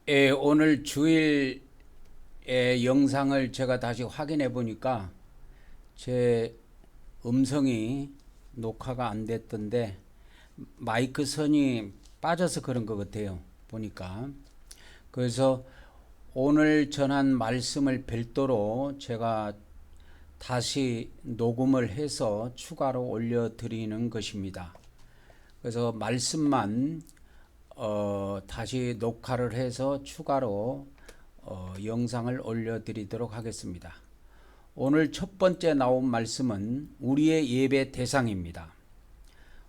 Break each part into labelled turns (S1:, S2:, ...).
S1: 오늘 주일의 영상을 제가 다시 확인해 보니까 제 음성이 녹화가 안 됐던데 마이크 선이 빠져서 그런 것 같아요. 보니까. 그래서 오늘 전한 말씀을 별도로 제가 다시 녹음을 해서 추가로 올려드리는 것입니다. 그래서 말씀만 다시 녹화를 해서 추가로 영상을 올려드리도록 하겠습니다. 오늘 첫 번째 나온 말씀은 우리의 예배 대상입니다.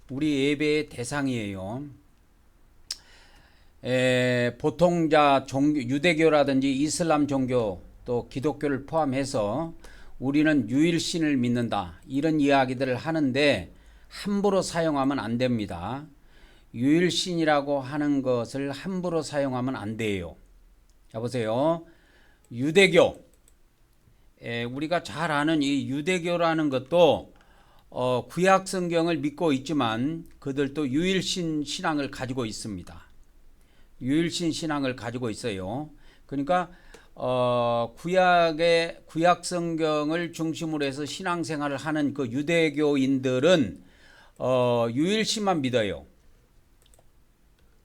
S1: 우리 예배의 대상이에요. 보통 유대교라든지 이슬람 종교 또 기독교를 포함해서 우리는 유일신을 믿는다, 이런 이야기들을 하는데 함부로 사용하면 안 됩니다. 유일신이라고 하는 것을 함부로 사용하면 안 돼요. 자, 보세요. 유대교, 우리가 잘 아는 이 유대교라는 것도 구약 성경을 믿고 있지만 그들도 유일신 신앙을 가지고 있습니다. 유일신 신앙을 가지고 있어요. 그러니까 구약 성경을 중심으로 해서 신앙생활을 하는 그 유대교인들은 유일신만 믿어요.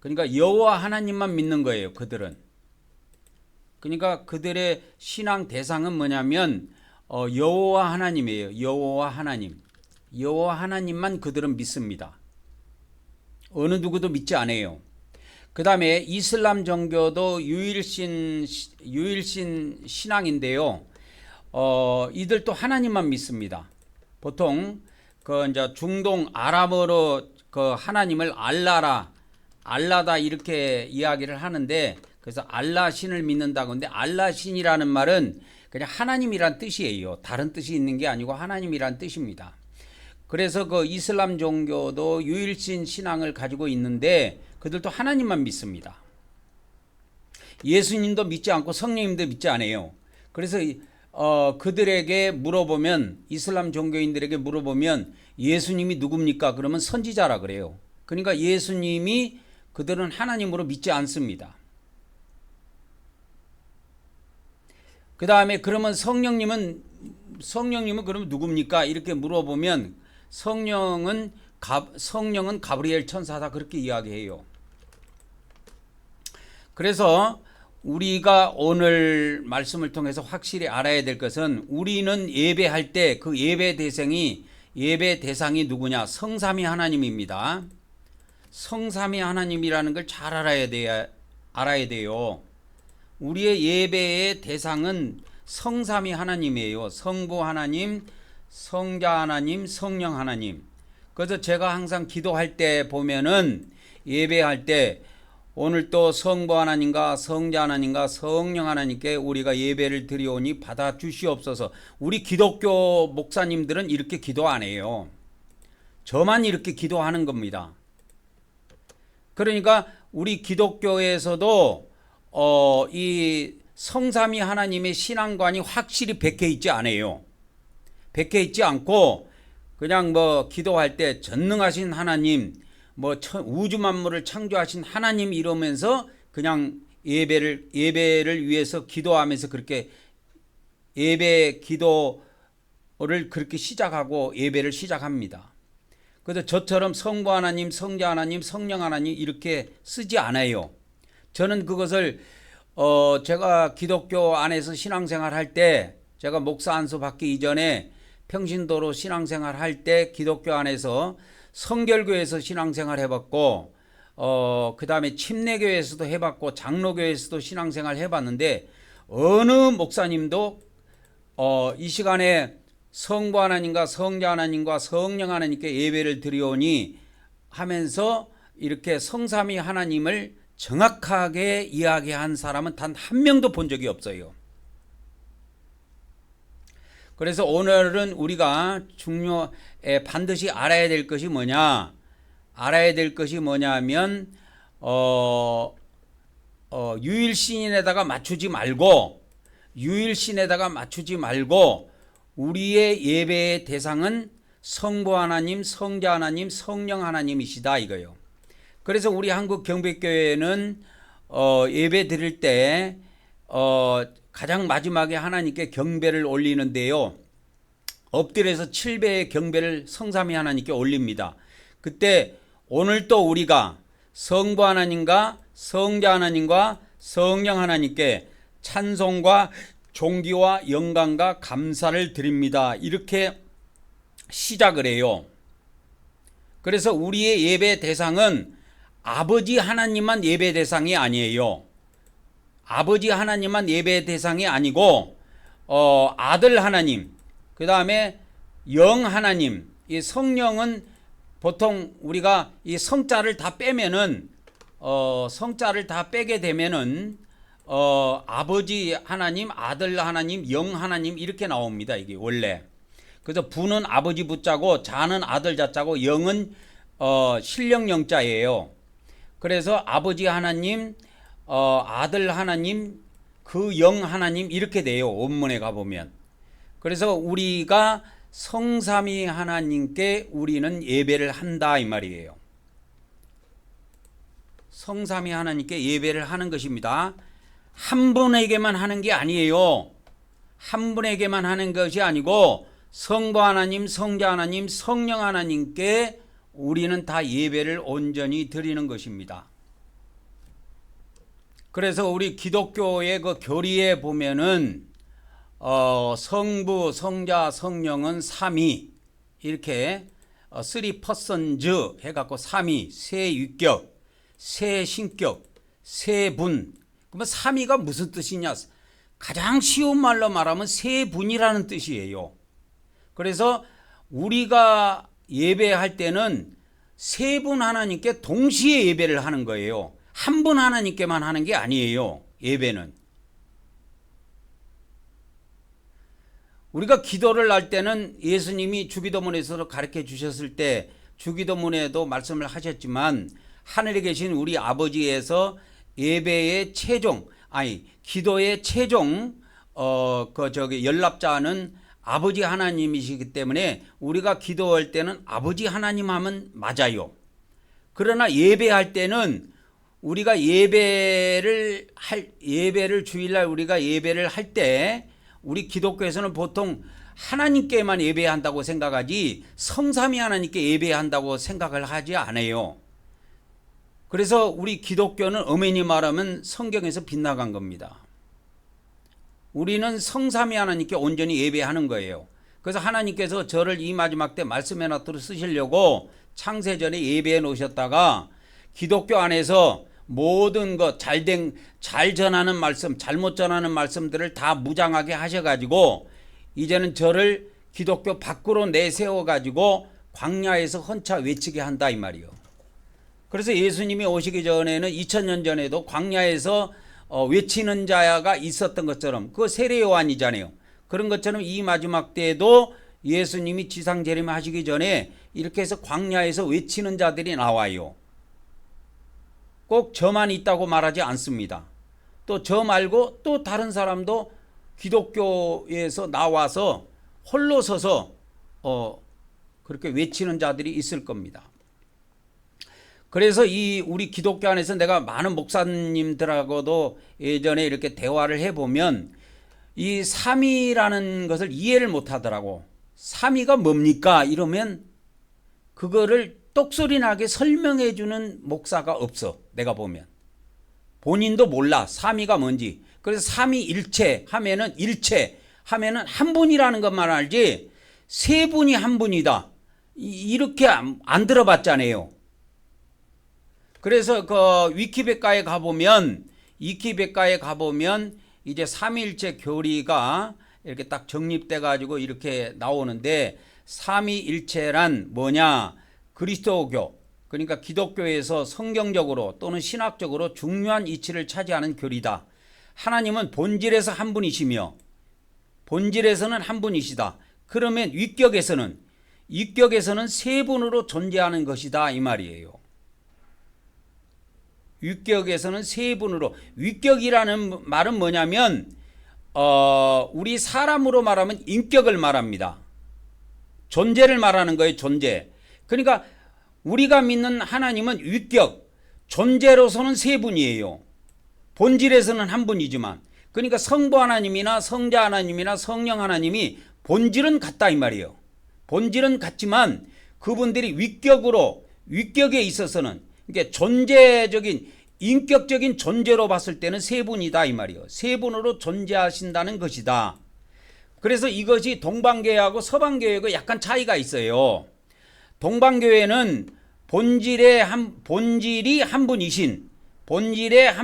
S1: 그러니까 여호와 하나님만 믿는 거예요. 그들은. 그러니까 그들의 신앙 대상은 뭐냐면 여호와 하나님이에요. 여호와 하나님. 여호와 하나님만 그들은 믿습니다. 어느 누구도 믿지 않아요. 그 다음에 이슬람 종교도 유일신 신앙인데요. 이들도 하나님만 믿습니다. 보통 이제 중동 아랍어로 하나님을 알라다 이렇게 이야기를 하는데, 그래서 알라 신을 믿는다고 하는데, 알라 신이라는 말은 그냥 하나님이란 뜻이에요. 다른 뜻이 있는 게 아니고 하나님이란 뜻입니다. 그래서 이슬람 종교도 유일신 신앙을 가지고 있는데 그들도 하나님만 믿습니다. 예수님도 믿지 않고 성령님도 믿지 않아요. 그래서 그들에게 물어보면, 이슬람 종교인들에게 물어보면 예수님이 누굽니까? 그러면 선지자라 그래요. 그러니까 예수님이 그들은 하나님으로 믿지 않습니다. 그 다음에 그러면 성령님은 그러면 누굽니까? 이렇게 물어보면 성령은 가브리엘 천사다, 그렇게 이야기해요. 그래서 우리가 오늘 말씀을 통해서 확실히 알아야 될 것은, 우리는 예배할 때 그 예배 대상이 누구냐? 성삼위 하나님입니다. 성삼위 하나님이라는 걸 잘 알아야 돼요. 우리의 예배의 대상은 성삼위 하나님이에요. 성부 하나님, 성자 하나님, 성령 하나님. 그래서 제가 항상 기도할 때 보면은, 예배할 때 오늘 또 성부 하나님과 성자 하나님과 성령 하나님께 우리가 예배를 드리오니 받아 주시옵소서. 우리 기독교 목사님들은 이렇게 기도 안 해요. 저만 이렇게 기도하는 겁니다. 그러니까 우리 기독교에서도 이 성삼위 하나님의 신앙관이 확실히 백해 있지 않아요. 백해 있지 않고 그냥 기도할 때 전능하신 하나님, 우주 만물을 창조하신 하나님 이러면서 그냥 예배를 위해서 기도하면서 그렇게 기도를 그렇게 시작하고 예배를 시작합니다. 그래서 저처럼 성부 하나님, 성자 하나님, 성령 하나님 이렇게 쓰지 않아요. 저는 그것을 제가 기독교 안에서 신앙생활 할 때, 제가 목사 안수 받기 이전에 평신도로 신앙생활 할 때 기독교 안에서 성결교에서 신앙생활 해봤고, 그 다음에 침례교에서도 해봤고, 장로교에서도 신앙생활 해봤는데, 어느 목사님도 이 시간에 성부 하나님과 성자 하나님과 성령 하나님께 예배를 드리오니 하면서 이렇게 성삼위 하나님을 정확하게 이야기한 사람은 단 한 명도 본 적이 없어요. 그래서 오늘은 우리가 반드시 알아야 될 것이 뭐냐? 알아야 될 것이 뭐냐면 유일신에다가 맞추지 말고 우리의 예배의 대상은 성부 하나님, 성자 하나님, 성령 하나님이시다 이거요. 그래서 우리 한국 경배교회는 예배 드릴 때 가장 마지막에 하나님께 경배를 올리는데요. 엎드려서 7배의 경배를 성삼위 하나님께 올립니다. 그때 오늘 또 우리가 성부 하나님과 성자 하나님과 성령 하나님께 찬송과 존귀와 영광과 감사를 드립니다. 이렇게 시작을 해요. 그래서 우리의 예배 대상은 아버지 하나님만 예배 대상이 아니에요. 아버지 하나님만 예배 대상이 아니고 아들 하나님, 그 다음에 영 하나님, 이 성령은 보통 우리가 이 성자를 다 빼면은 성자를 다 빼게 되면은 아버지 하나님, 아들 하나님, 영 하나님 이렇게 나옵니다. 이게 원래. 그래서 부는 아버지 부자고 자는 아들 자자고 영은 신령 영자예요. 그래서 아버지 하나님, 아들 하나님, 그 영 하나님 이렇게 돼요. 원문에 가보면. 그래서 우리가 성삼위 하나님께 우리는 예배를 한다 이 말이에요. 성삼위 하나님께 예배를 하는 것입니다. 한 분에게만 하는 게 아니에요. 한 분에게만 하는 것이 아니고 성부 하나님, 성자 하나님, 성령 하나님께 우리는 다 예배를 온전히 드리는 것입니다. 그래서 우리 기독교의 그 교리에 보면은 성부, 성자, 성령은 삼위 이렇게 3persons 해갖고 삼위, 세 유격, 세 신격, 세 분. 그러면 삼위가 무슨 뜻이냐? 가장 쉬운 말로 말하면 세 분이라는 뜻이에요. 그래서 우리가 예배할 때는 세 분 하나님께 동시에 예배를 하는 거예요. 한 분 하나님께만 하는 게 아니에요. 예배는. 우리가 기도를 할 때는 예수님이 주기도문에서 가르쳐 주셨을 때 주기도문에도 말씀을 하셨지만 하늘에 계신 우리 아버지에서 예배의 최종, 기도의 최종 연락자는 아버지 하나님이시기 때문에 우리가 기도할 때는 아버지 하나님 하면 맞아요. 그러나 예배할 때는 우리가 예배를 주일날 우리가 예배를 할 때 우리 기독교에서는 보통 하나님께만 예배한다고 생각하지 성삼위 하나님께 예배한다고 생각을 하지 않아요. 그래서 우리 기독교는 엄연히 말하면 성경에서 빗나간 겁니다. 우리는 성삼위 하나님께 온전히 예배하는 거예요. 그래서 하나님께서 저를 이 마지막 때 말씀의 나트로 쓰시려고 창세전에 예배해 놓으셨다가 기독교 안에서 모든 것 잘 전하는 말씀, 잘못 전하는 말씀들을 다 무장하게 하셔가지고 이제는 저를 기독교 밖으로 내세워가지고 광야에서 헌차 외치게 한다 이 말이요. 그래서 예수님이 오시기 전에는 2000년 전에도 광야에서 외치는 자가 있었던 것처럼 그 세례 요한이잖아요. 그런 것처럼 이 마지막 때에도 예수님이 지상 재림하시기 전에 이렇게 해서 광야에서 외치는 자들이 나와요. 꼭 저만 있다고 말하지 않습니다. 또 저 말고 또 다른 사람도 기독교에서 나와서 홀로 서서 그렇게 외치는 자들이 있을 겁니다. 그래서 이 우리 기독교 안에서 내가 많은 목사님들하고도 예전에 이렇게 대화를 해보면 이 삼위라는 것을 이해를 못하더라고. 삼위가 뭡니까? 이러면 그거를 똑소리 나게 설명해 주는 목사가 없어. 내가 보면. 본인도 몰라. 삼위가 뭔지. 그래서 삼위일체 하면은 일체 하면은 한 분이라는 것만 알지 세 분이 한 분이다. 이렇게 안 들어봤잖아요. 그래서 그 위키백과에 가보면 이제 삼위일체 교리가 이렇게 딱 정립돼 가지고 이렇게 나오는데 삼위일체란 뭐냐? 그리스도교, 그러니까 기독교에서 성경적으로 또는 신학적으로 중요한 이치를 차지하는 교리다. 하나님은 본질에서 한 분이시며 본질에서는 한 분이시다. 그러면 위격에서는 세 분으로 존재하는 것이다 이 말이에요. 위격에서는 세 분으로. 위격이라는 말은 뭐냐면 우리 사람으로 말하면 인격을 말합니다. 존재를 말하는 거예요. 존재. 그러니까 우리가 믿는 하나님은 위격, 존재로서는 세 분이에요. 본질에서는 한 분이지만, 그러니까 성부 하나님이나 성자 하나님이나 성령 하나님이 본질은 같다 이 말이에요. 본질은 같지만 그분들이 위격에 있어서는, 그러니까 존재적인 인격적인 존재로 봤을 때는 세 분이다 이 말이에요. 세 분으로 존재하신다는 것이다. 그래서 이것이 동방교회하고 서방교회가 약간 차이가 있어요. 동방교회는 본질이 한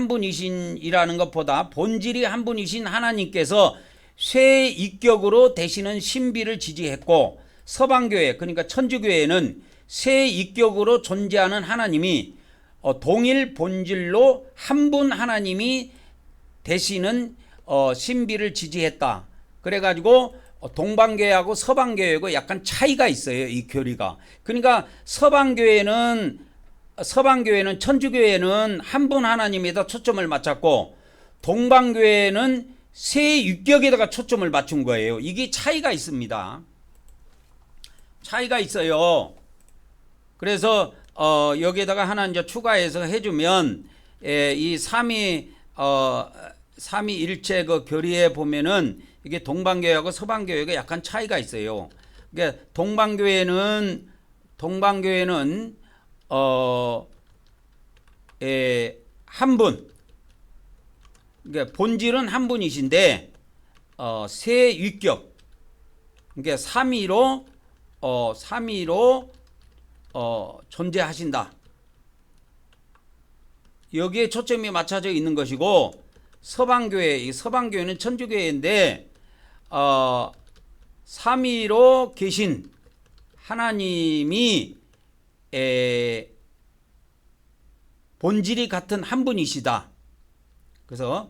S1: 분이신이라는 것보다 본질이 한 분이신 하나님께서 쇠익격으로 되시는 신비를 지지했고, 서방교회 그러니까 천주교회는 쇠익격으로 존재하는 하나님이 동일 본질로 한 분 하나님이 되시는 신비를 지지했다. 그래가지고 동방교회하고 서방교회하고 약간 차이가 있어요. 이 교리가. 그러니까 서방교회는 천주교회는 한 분 하나님에다 초점을 맞췄고, 동방교회는 세 육격에다가 초점을 맞춘 거예요. 이게 차이가 있습니다. 차이가 있어요. 그래서 여기에다가 하나 이제 추가해서 해주면, 이 삼위일체 그 교리에 보면은 이게 동방교회하고 서방교회가 약간 차이가 있어요. 그러니까 동방교회는 한 분, 그러니까 본질은 한 분이신데 세 위격, 그러니까 삼위로 존재하신다. 여기에 초점이 맞춰져 있는 것이고, 서방교회는 천주교회인데 삼위로 계신 하나님이 본질이 같은 한 분이시다. 그래서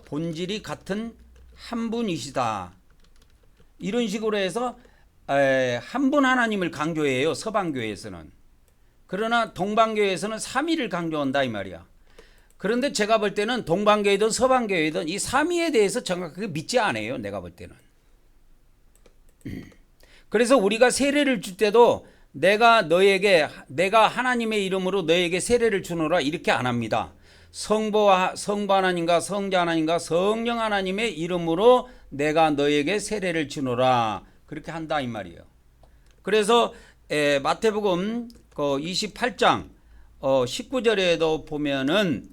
S1: 본질이 같은 한 분이시다. 이런 식으로 해서 한 분 하나님을 강조해요. 서방교회에서는. 그러나 동방교회에서는 삼위를 강조한다 이 말이야. 그런데 제가 볼 때는 동방교회든 서방교회든 이 삼위에 대해서 정확하게 믿지 않아요. 내가 볼 때는. 그래서 우리가 세례를 줄 때도 내가 하나님의 이름으로 너에게 세례를 주노라 이렇게 안 합니다. 성부 하나님과 성자 하나님과 성령 하나님의 이름으로 내가 너에게 세례를 주노라 그렇게 한다 이 말이에요. 그래서 마태복음 28장 19절에도 보면은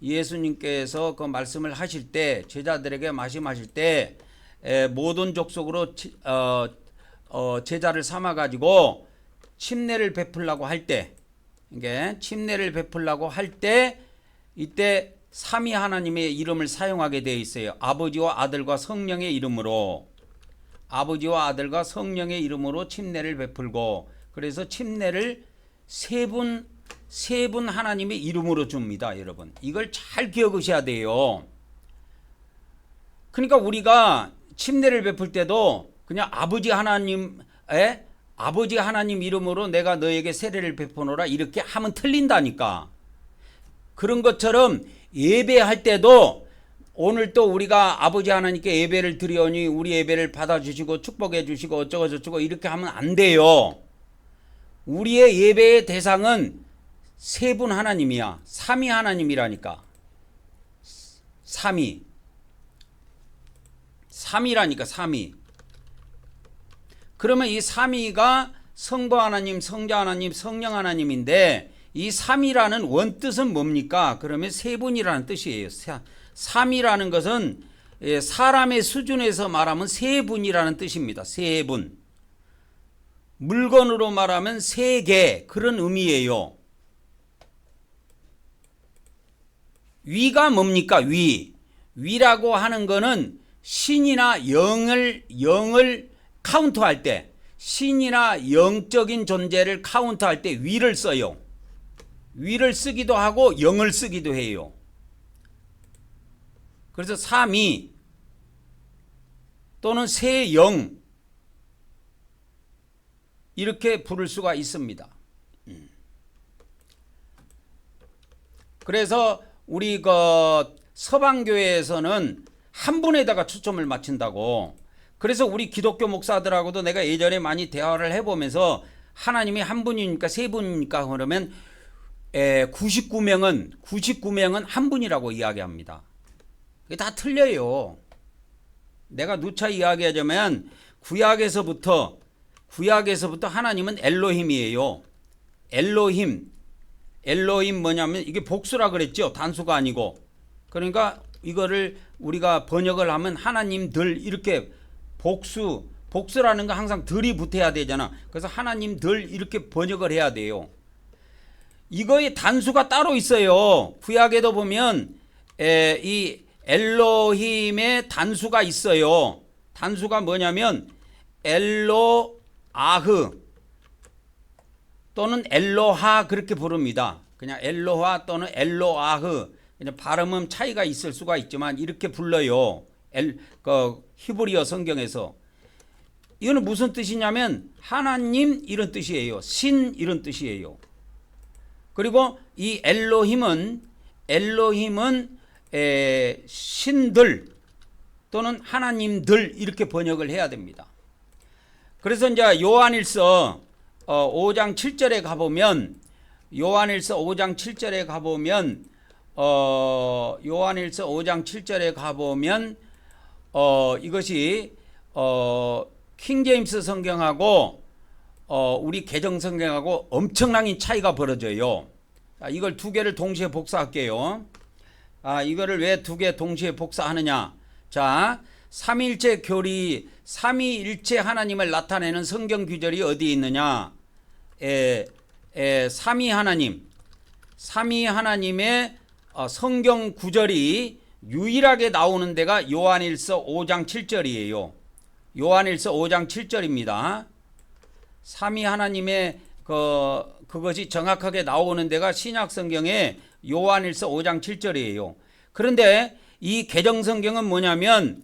S1: 예수님께서 그 말씀을 하실 때, 제자들에게 말씀하실 때 모든 족속으로 제자를 삼아 가지고 침례를 베풀라고 할 때, 이게 침례를 베풀라고 할 때 이때 삼위 하나님의 이름을 사용하게 되어 있어요. 아버지와 아들과 성령의 이름으로 침례를 베풀고, 그래서 침례를 세 분 하나님의 이름으로 줍니다. 여러분, 이걸 잘 기억하셔야 돼요. 그러니까 우리가 침례를 베풀 때도 그냥 아버지 하나님 이름으로 내가 너에게 세례를 베푸노라 이렇게 하면 틀린다니까. 그런 것처럼 예배할 때도 오늘 또 우리가 아버지 하나님께 예배를 드리오니 우리 예배를 받아주시고 축복해 주시고 어쩌고 저쩌고 이렇게 하면 안 돼요. 우리의 예배의 대상은 세 분 하나님이야. 삼위 하나님이라니까. 삼위라니까. 삼위. 그러면 이 삼위가 성부 하나님, 성자 하나님, 성령 하나님인데, 이 삼위라는 원뜻은 뭡니까? 그러면 세 분이라는 뜻이에요. 삼위라는 것은 사람의 수준에서 말하면 세 분이라는 뜻입니다. 세 분. 물건으로 말하면 세 개, 그런 의미예요. 위가 뭡니까? 위라고 하는 거는 신이나 영을 카운트할 때, 신이나 영적인 존재를 카운트할 때 위를 써요. 위를 쓰기도 하고 영을 쓰기도 해요. 그래서 삼위 또는 세영 이렇게 부를 수가 있습니다. 그래서 우리 서방교회에서는 한 분에다가 초점을 맞춘다고. 그래서 우리 기독교 목사들하고도 내가 예전에 많이 대화를 해보면서 하나님이 한 분이니까 세 분이니까 그러면 99명은 한 분이라고 이야기합니다. 이게 다 틀려요. 내가 누차 이야기하자면 구약에서부터 하나님은 엘로힘이에요. 엘로힘 뭐냐면 이게 복수라 그랬죠. 단수가 아니고. 그러니까 이거를 우리가 번역을 하면 하나님들 이렇게 복수라는 거 항상 들이 붙어야 되잖아. 그래서 하나님들 이렇게 번역을 해야 돼요. 이거의 단수가 따로 있어요. 구약에도 보면 이 엘로힘의 단수가 있어요. 단수가 뭐냐면 엘로아흐 또는 엘로하 그렇게 부릅니다. 그냥 엘로하 또는 엘로아흐. 그냥 발음은 차이가 있을 수가 있지만 이렇게 불러요. 히브리어 성경에서. 이거는 무슨 뜻이냐면 하나님 이런 뜻이에요. 신 이런 뜻이에요. 그리고 이 엘로힘은 신들 또는 하나님들 이렇게 번역을 해야 됩니다. 그래서 이제 요한일서 5장 7절에 가보면 요한일서 5장 7절에 가보면 이것이 킹제임스 성경하고 우리 개정 성경하고 엄청난 차이가 벌어져요. 이걸 두 개를 동시에 복사할게요. 이거를 왜 두 개 동시에 복사하느냐? 자, 삼위일체 교리, 삼위일체 하나님을 나타내는 성경 구절이 어디 있느냐? 삼위 하나님의 성경 구절이 유일하게 나오는 데가 요한일서 5장 7절이에요. 요한일서 5장 7절입니다. 삼위 하나님의 그것이 정확하게 나오는 데가 신약 성경에 요한일서 5장 7절이에요. 그런데 이 개정성경은 뭐냐면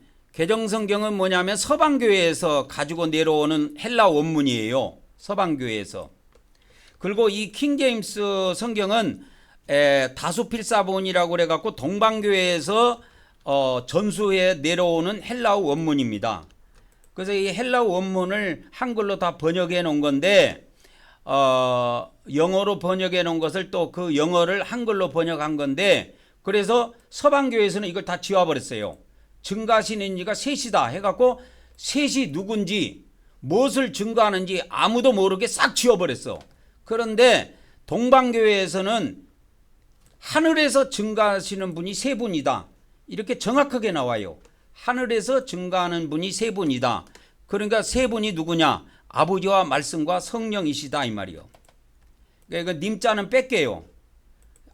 S1: 서방교회에서 가지고 내려오는 헬라 원문이에요. 서방교회에서. 그리고 이 킹제임스 성경은 다수필사본이라고 그래갖고 동방교회에서 전수해 내려오는 헬라어 원문입니다. 그래서 이 헬라어 원문을 한글로 다 번역해 놓은 건데 영어로 번역해 놓은 것을 또 그 영어를 한글로 번역한 건데 그래서 서방교회에서는 이걸 다 지워버렸어요. 증가하시는 이가 셋이다 해갖고 셋이 누군지 무엇을 증가하는지 아무도 모르게 싹 지워버렸어. 그런데 동방교회에서는 하늘에서 증가하시는 분이 세 분이다. 이렇게 정확하게 나와요. 하늘에서 증가하는 분이 세 분이다. 그러니까 세 분이 누구냐? 아버지와 말씀과 성령이시다 이 말이요. 그러니까 님자는 뺄게요.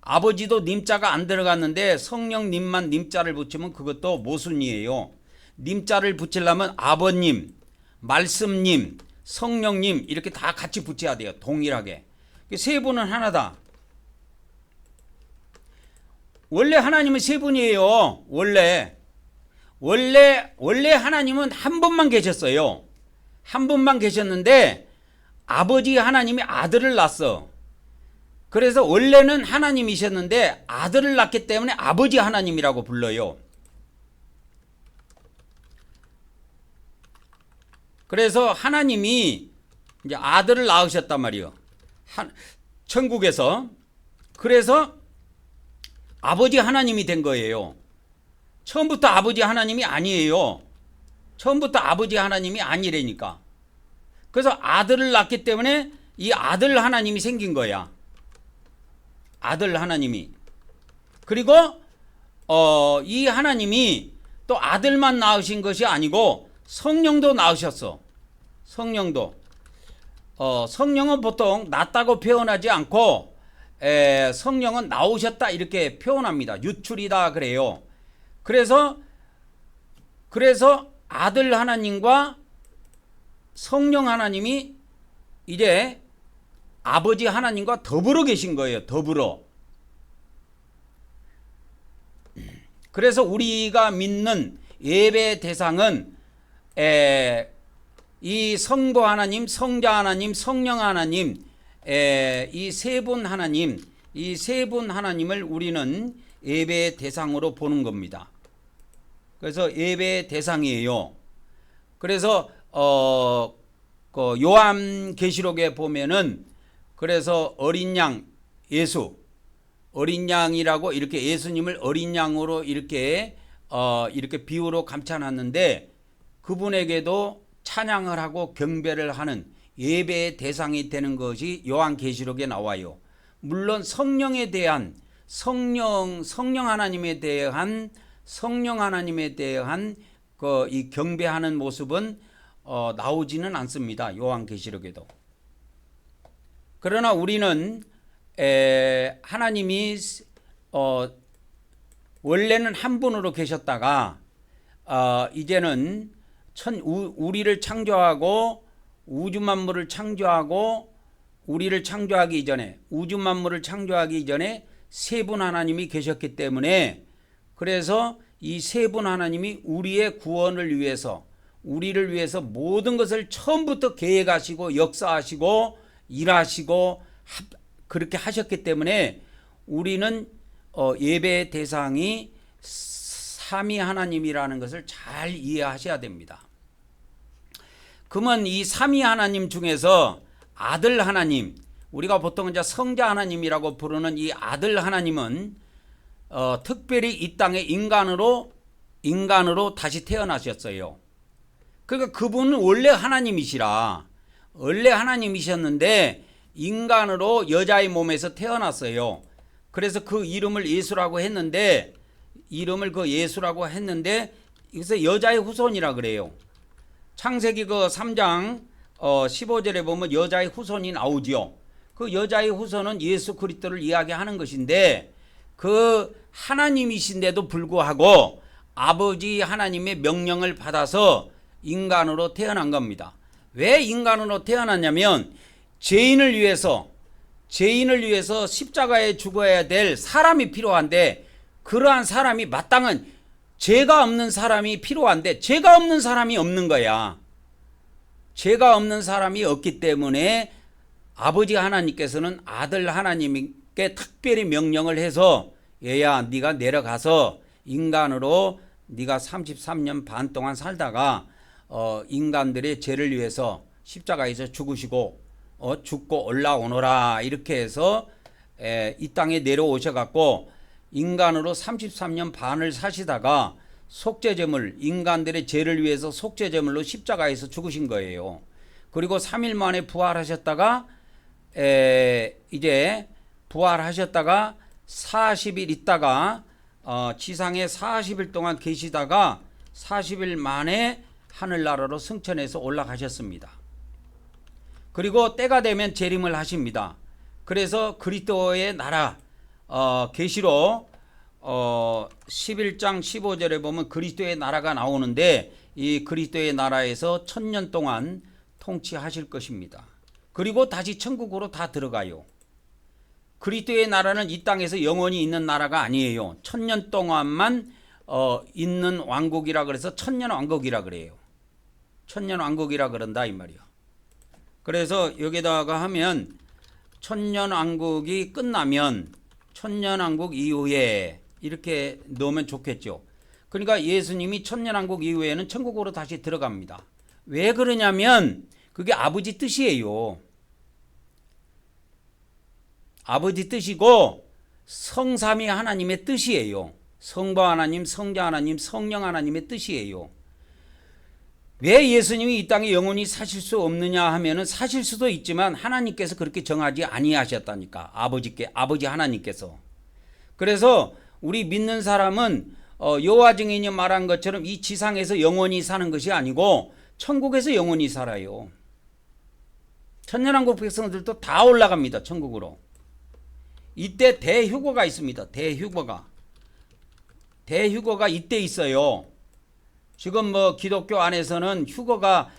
S1: 아버지도 님자가 안 들어갔는데 성령님만 님자를 붙이면 그것도 모순이에요. 님자를 붙이려면 아버님, 말씀님, 성령님 이렇게 다 같이 붙여야 돼요. 동일하게. 세 분은 하나다. 원래 하나님은 세 분이에요. 원래 하나님은 한 분만 계셨어요. 한 분만 계셨는데 아버지 하나님이 아들을 낳았어. 그래서 원래는 하나님이셨는데 아들을 낳기 때문에 아버지 하나님이라고 불러요. 그래서 하나님이 이제 아들을 낳으셨단 말이에요. 천국에서. 그래서 아버지 하나님이 된 거예요. 처음부터 아버지 하나님이 아니에요. 처음부터 아버지 하나님이 아니라니까. 그래서 아들을 낳기 때문에 이 아들 하나님이 생긴 거야. 아들 하나님이. 그리고 이 하나님이 또 아들만 낳으신 것이 아니고 성령도 낳으셨어. 성령도. 성령은 보통 낳았다고 표현하지 않고 성령은 나오셨다 이렇게 표현합니다. 유출이다 그래요. 그래서 아들 하나님과 성령 하나님이 이제 아버지 하나님과 더불어 계신 거예요. 더불어. 그래서 우리가 믿는 예배 대상은 이 성부 하나님, 성자 하나님, 성령 하나님, 이 세 분 하나님, 이 세 분 하나님을 우리는 예배 대상으로 보는 겁니다. 그래서 예배 대상이에요. 그래서 요한계시록에 보면은 그래서 어린 양 예수, 어린 양이라고 이렇게 예수님을 어린 양으로 이렇게 비유로 감춰놨는데 그분에게도 찬양을 하고 경배를 하는 예배의 대상이 되는 것이 요한계시록에 나와요. 물론 성령에 대한 성령 하나님에 대한 이 경배하는 모습은 나오지는 않습니다. 요한계시록에도. 그러나 우리는 하나님이 원래는 한 분으로 계셨다가 이제는 우리를 창조하고 우주 만물을 창조하고 우리를 창조하기 이전에 우주 만물을 창조하기 이전에 세 분 하나님이 계셨기 때문에 그래서 이 세 분 하나님이 우리의 구원을 위해서 우리를 위해서 모든 것을 처음부터 계획하시고 역사하시고 일하시고 그렇게 하셨기 때문에 우리는 예배의 대상이 삼위 하나님이라는 것을 잘 이해하셔야 됩니다. 그러면 이 삼위 하나님 중에서 아들 하나님, 우리가 보통 이제 성자 하나님이라고 부르는 이 아들 하나님은 특별히 이 땅에 인간으로 다시 태어나셨어요. 그러니까 그분은 원래 하나님이셨는데 인간으로 여자의 몸에서 태어났어요. 그래서 그 이름을 예수라고 했는데 이것을 여자의 후손이라 그래요. 창세기 그 3장 15절에 보면 여자의 후손이 나오지요. 그 여자의 후손은 예수 그리스도를 이야기하는 것인데 그 하나님이신데도 불구하고 아버지 하나님의 명령을 받아서 인간으로 태어난 겁니다. 왜 인간으로 태어났냐면 죄인을 위해서 십자가에 죽어야 될 사람이 필요한데 그러한 사람이 마땅한 죄가 없는 사람이 필요한데 죄가 없는 사람이 없는 거야. 죄가 없는 사람이 없기 때문에 아버지 하나님께서는 아들 하나님께 특별히 명령을 해서 얘야 네가 내려가서 인간으로 네가 33년 반 동안 살다가 인간들의 죄를 위해서 십자가에서 죽으시고 죽고 올라오너라 이렇게 해서 이 땅에 내려오셔갖고 인간으로 33년 반을 사시다가 속죄제물 인간들의 죄를 위해서 속죄제물로 십자가에서 죽으신 거예요. 그리고 3일 만에 부활하셨다가 이제 부활하셨다가 40일 있다가 지상에 40일 동안 계시다가 40일 만에 하늘나라로 승천해서 올라가셨습니다. 그리고 때가 되면 재림을 하십니다. 그래서 그리스도의 나라 계시록 11장 15절에 보면 그리스도의 나라가 나오는데 이 그리스도의 나라에서 1000년 동안 통치하실 것입니다. 그리고 다시 천국으로 다 들어가요. 그리스도의 나라는 이 땅에서 영원히 있는 나라가 아니에요. 1000년 동안만 있는 왕국이라 그래서 천년왕국이라 그래요. 천년왕국이라 그런다 이 말이요. 그래서 여기다가 하면 천년왕국이 끝나면 천년왕국 이후에 이렇게 넣으면 좋겠죠. 그러니까 예수님이 천년왕국 이후에는 천국으로 다시 들어갑니다. 왜 그러냐면 그게 아버지 뜻이에요. 아버지 뜻이고 성삼위 하나님의 뜻이에요. 성부 하나님, 성자 하나님, 성령 하나님의 뜻이에요. 왜 예수님이 이 땅에 영원히 사실 수 없느냐 하면은 사실 수도 있지만 하나님께서 그렇게 정하지 아니하셨다니까. 아버지 하나님께서. 그래서 우리 믿는 사람은 여호와 증인이 말한 것처럼 이 지상에서 영원히 사는 것이 아니고 천국에서 영원히 살아요. 천년왕국 백성들도 다 올라갑니다. 천국으로. 이때 대휴거가 있습니다. 대휴거가 이때 있어요. 지금 뭐 기독교 안에서는 휴거가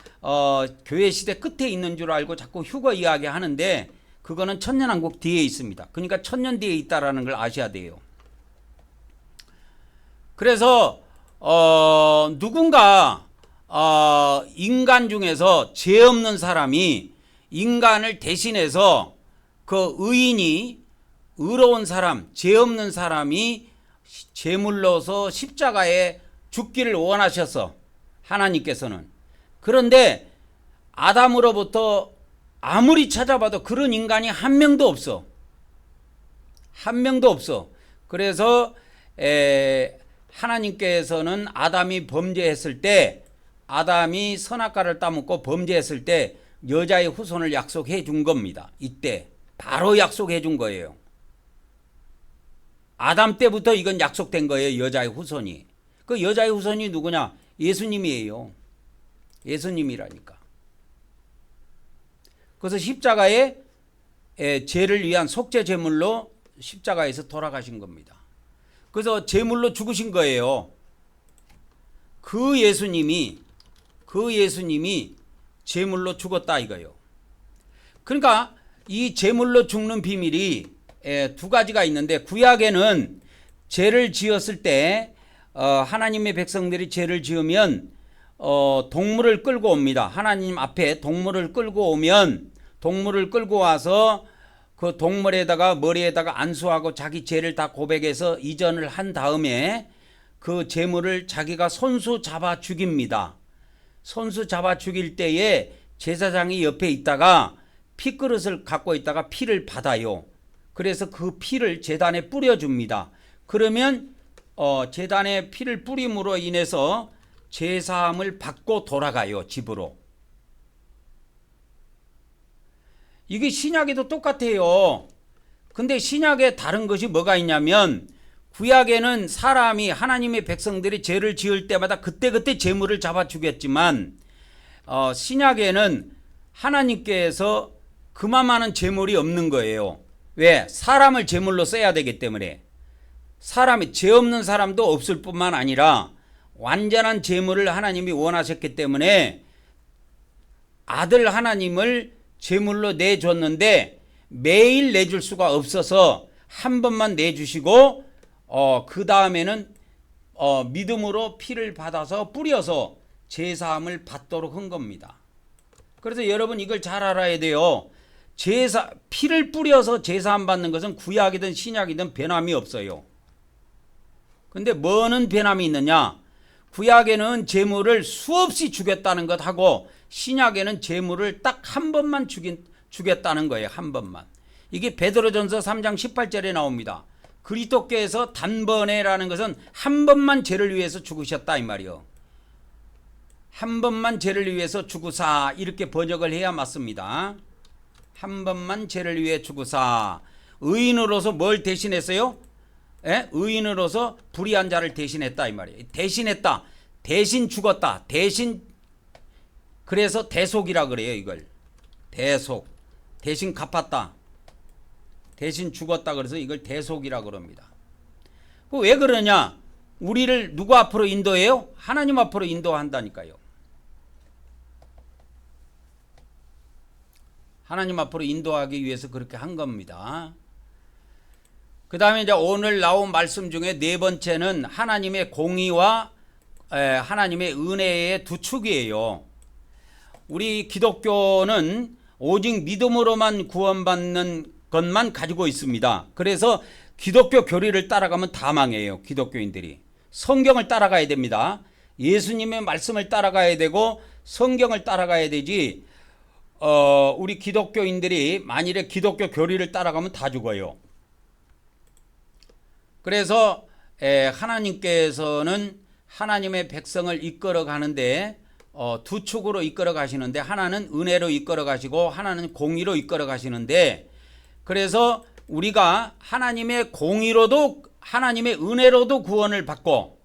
S1: 교회 시대 끝에 있는 줄 알고 자꾸 휴거 이야기 하는데 그거는 천년왕국 뒤에 있습니다. 그러니까 천년 뒤에 있다라는 걸 아셔야 돼요. 그래서 누군가 인간 중에서 죄 없는 사람이 인간을 대신해서 그 의로운 사람, 죄 없는 사람이 제물로서 십자가에 죽기를 원하셔서 하나님께서는. 그런데 아담으로부터 아무리 찾아봐도 그런 인간이 한 명도 없어. 한 명도 없어. 그래서 하나님께서는 아담이 범죄했을 때, 아담이 선악과를 따먹고 범죄했을 때 여자의 후손을 약속해 준 겁니다. 이때 바로 약속해 준 거예요. 아담 때부터 이건 약속된 거예요. 여자의 후손이. 그 여자의 후손이 누구냐? 예수님이에요. 예수님이라니까. 그래서 십자가에 죄를 위한 속죄 제물로 십자가에서 돌아가신 겁니다. 그래서 제물로 죽으신 거예요. 그 예수님이 제물로 죽었다 이거예요. 그러니까 이 제물로 죽는 비밀이 두 가지가 있는데, 구약에는 죄를 지었을 때 하나님의 백성들이 죄를 지으면 동물을 끌고 옵니다. 하나님 앞에 동물을 끌고 오면, 동물을 끌고 와서 그 동물에다가 머리에다가 안수하고 자기 죄를 다 고백해서 이전을 한 다음에 그 제물을 자기가 손수 잡아 죽입니다. 손수 잡아 죽일 때에 제사장이 옆에 있다가 피그릇을 갖고 있다가 피를 받아요. 그래서 그 피를 제단에 뿌려줍니다. 그러면 제단에 피를 뿌림으로 인해서 제사함을 받고 돌아가요, 집으로. 이게 신약에도 똑같아요. 근데 신약에 다른 것이 뭐가 있냐면, 구약에는 사람이, 하나님의 백성들이 죄를 지을 때마다 그때그때 제물을 잡아 죽였지만, 신약에는 하나님께서 그만한 제물이 없는 거예요. 왜? 사람을 제물로 써야 되기 때문에. 사람이, 죄 없는 사람도 없을 뿐만 아니라 완전한 제물을 하나님이 원하셨기 때문에 아들 하나님을 제물로 내줬는데 매일 내줄 수가 없어서 한 번만 내주시고 그 다음에는 믿음으로 피를 받아서 뿌려서 제사함을 받도록 한 겁니다. 그래서 여러분 이걸 잘 알아야 돼요. 피를 뿌려서 제사함 받는 것은 구약이든 신약이든 변함이 없어요. 근데 뭐는 변함이 있느냐? 구약에는 제물을 수없이 주겠다는 것하고 신약에는 제물을 딱 한 번만 주겠다는 거예요. 한 번만. 이게 베드로전서 3장 18절에 나옵니다. 그리스도께서 단번에라는 것은 한 번만 죄를 위해서 죽으셨다 이 말이요. 한 번만 죄를 위해서 죽으사, 이렇게 번역을 해야 맞습니다. 한 번만 죄를 위해 죽으사. 의인으로서 뭘 대신했어요? 의인으로서 불의한 자를 대신했다 이 말이에요. 대신했다. 대신 죽었다. 대신. 그래서 대속이라 그래요. 이걸 대속. 대신 갚았다. 대신 죽었다. 그래서 이걸 대속이라 그럽니다. 왜 그러냐? 우리를 누구 앞으로 인도해요? 하나님 앞으로 인도한다니까요. 하나님 앞으로 인도하기 위해서 그렇게 한 겁니다. 그 다음에 이제 오늘 나온 말씀 중에 네 번째는 하나님의 공의와 하나님의 은혜의 두 축이에요. 우리 기독교는 오직 믿음으로만 구원받는 것만 가지고 있습니다. 그래서 기독교 교리를 따라가면 다 망해요. 기독교인들이. 성경을 따라가야 됩니다. 예수님의 말씀을 따라가야 되고 성경을 따라가야 되지, 우리 기독교인들이 만일에 기독교 교리를 따라가면 다 죽어요. 그래서 하나님께서는 하나님의 백성을 이끌어 가는데 두 축으로 이끌어 가시는데, 하나는 은혜로 이끌어 가시고 하나는 공의로 이끌어 가시는데, 그래서 우리가 하나님의 공의로도 하나님의 은혜로도 구원을 받고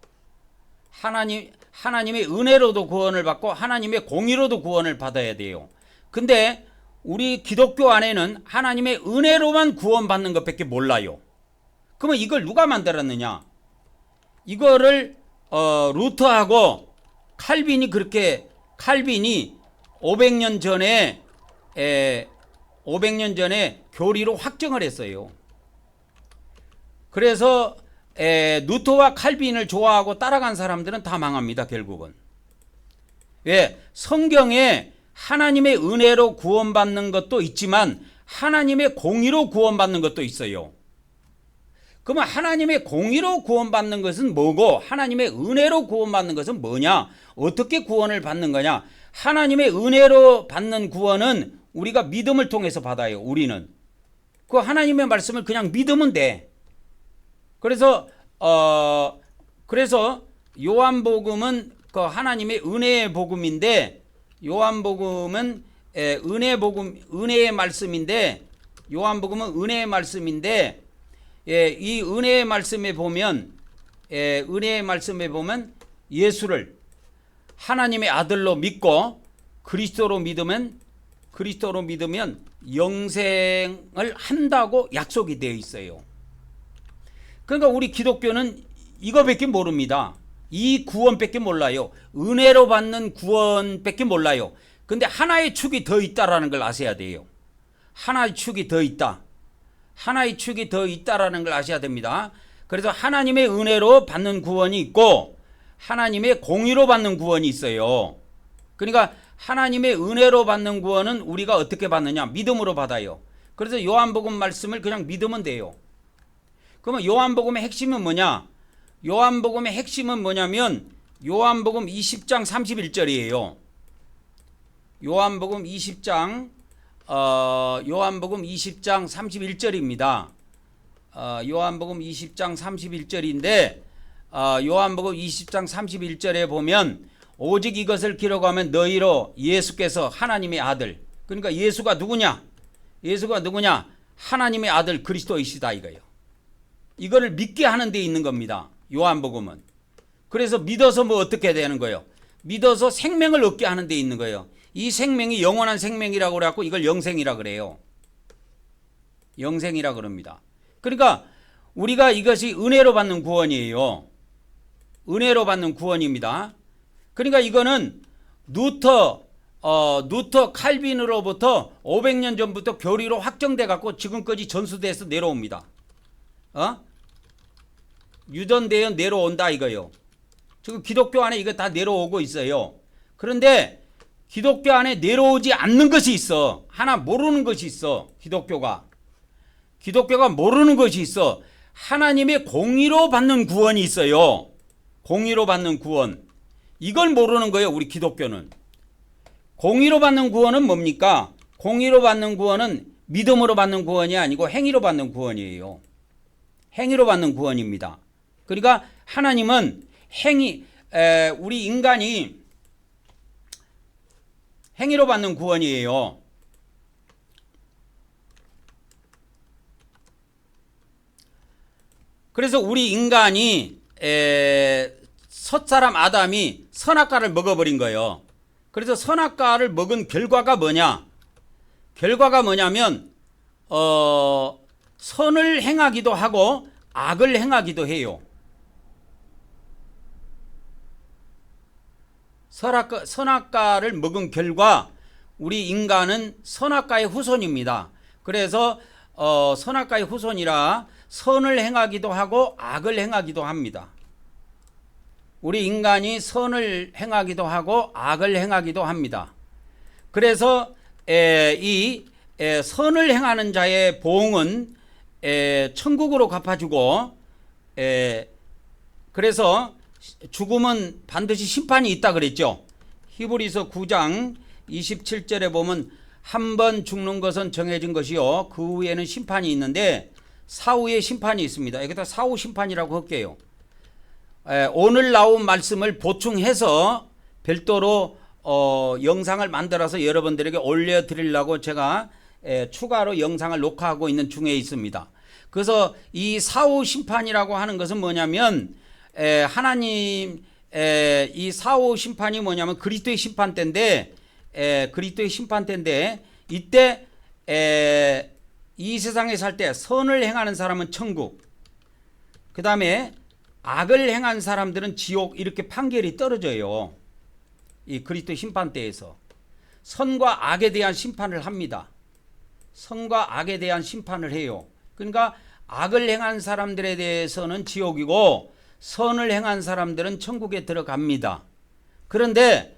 S1: 하나님의 은혜로도 구원을 받고 하나님의 공의로도 구원을 받아야 돼요. 근데 우리 기독교 안에는 하나님의 은혜로만 구원받는 것밖에 몰라요. 그러면 이걸 누가 만들었느냐? 이거를 루터하고 칼빈이 500년 전에 교리로 확정을 했어요. 그래서 루터와 칼빈을 좋아하고 따라간 사람들은 다 망합니다. 결국은. 왜? 성경에 하나님의 은혜로 구원받는 것도 있지만 하나님의 공의로 구원받는 것도 있어요. 그러면 하나님의 공의로 구원받는 것은 뭐고 하나님의 은혜로 구원받는 것은 뭐냐? 어떻게 구원을 받는 거냐? 하나님의 은혜로 받는 구원은 우리가 믿음을 통해서 받아요. 우리는. 그 하나님의 말씀을 그냥 믿으면 돼. 그래서 요한복음은 그 하나님의 은혜의 복음인데, 요한복음은 은혜의 말씀인데, 요한복음은 은혜의 말씀인데, 이 은혜의 말씀에 보면 예수를 하나님의 아들로 믿고 그리스도로 믿으면 영생을 한다고 약속이 되어 있어요. 그러니까 우리 기독교는 이거밖에 모릅니다. 이 구원밖에 몰라요. 은혜로 받는 구원밖에 몰라요. 근데 하나의 축이 더 있다라는 걸 아셔야 돼요. 하나의 축이 더 있다라는 걸 아셔야 됩니다. 그래서 하나님의 은혜로 받는 구원이 있고 하나님의 공의로 받는 구원이 있어요. 그러니까 하나님의 은혜로 받는 구원은 우리가 어떻게 받느냐? 믿음으로 받아요. 그래서 요한복음 말씀을 그냥 믿으면 돼요. 그러면 요한복음의 핵심은 뭐냐? 요한복음의 핵심은 뭐냐면 요한복음 20장 31절이에요. 요한복음 20장 31절입니다. 요한복음 20장 31절인데 요한복음 20장 31절에 보면 오직 이것을 기록하면 너희로 예수께서 하나님의 아들, 그러니까 예수가 누구냐? 하나님의 아들 그리스도이시다 이거예요. 이거를 믿게 하는 데 있는 겁니다. 요한복음은. 그래서 믿어서 뭐 어떻게 되는 거예요? 믿어서 생명을 얻게 하는 데 있는 거예요. 이 생명이 영원한 생명이라고 그래갖고 이걸 영생이라 그래요. 영생이라 그럽니다. 그러니까 우리가 이것이 은혜로 받는 구원이에요. 은혜로 받는 구원입니다. 그러니까 이거는 루터 칼빈으로부터 500년 전부터 교리로 확정돼 갖고 지금까지 전수돼서 내려옵니다. 유전되어 내려온다 이거요. 지금 기독교 안에 이거 다 내려오고 있어요. 그런데 기독교 안에 내려오지 않는 것이 있어. 하나 모르는 것이 있어. 기독교가 모르는 것이 있어. 하나님의 공의로 받는 구원이 있어요. 공의로 받는 구원. 이걸 모르는 거예요. 우리 기독교는. 공의로 받는 구원은 뭡니까? 공의로 받는 구원은 믿음으로 받는 구원이 아니고 행위로 받는 구원이에요. 행위로 받는 구원입니다. 그러니까 하나님은 우리 인간이 행위로 받는 구원이에요. 그래서 우리 인간이 첫사람 아담이 선악과를 먹어버린 거예요. 그래서 선악과를 먹은 결과가 뭐냐면 선을 행하기도 하고 악을 행하기도 해요. 선악과를 먹은 결과 우리 인간은 선악과의 후손입니다. 그래서 선악과의 후손이라 선을 행하기도 하고 악을 행하기도 합니다. 우리 인간이 선을 행하기도 하고 악을 행하기도 합니다. 그래서 이 선을 행하는 자의 보응은 천국으로 갚아주고, 그래서 죽음은 반드시 심판이 있다 그랬죠. 히브리서 9장 27절에 보면 한 번 죽는 것은 정해진 것이요 그 후에는 심판이 있는데 사후에 심판이 있습니다. 여기다 사후 심판이라고 할게요. 오늘 나온 말씀을 보충해서 별도로 영상을 만들어서 여러분들에게 올려드리려고 제가 추가로 영상을 녹화하고 있는 중에 있습니다. 그래서 이 사후 심판이라고 하는 것은 뭐냐면 이 사후 심판이 뭐냐면 그리스도의 심판대인데 이때 이 세상에 살 때 선을 행하는 사람은 천국, 그 다음에 악을 행한 사람들은 지옥, 이렇게 판결이 떨어져요. 이 그리스도 심판대에서 선과 악에 대한 심판을 합니다. 선과 악에 대한 심판을 해요. 그러니까 악을 행한 사람들에 대해서는 지옥이고 선을 행한 사람들은 천국에 들어갑니다. 그런데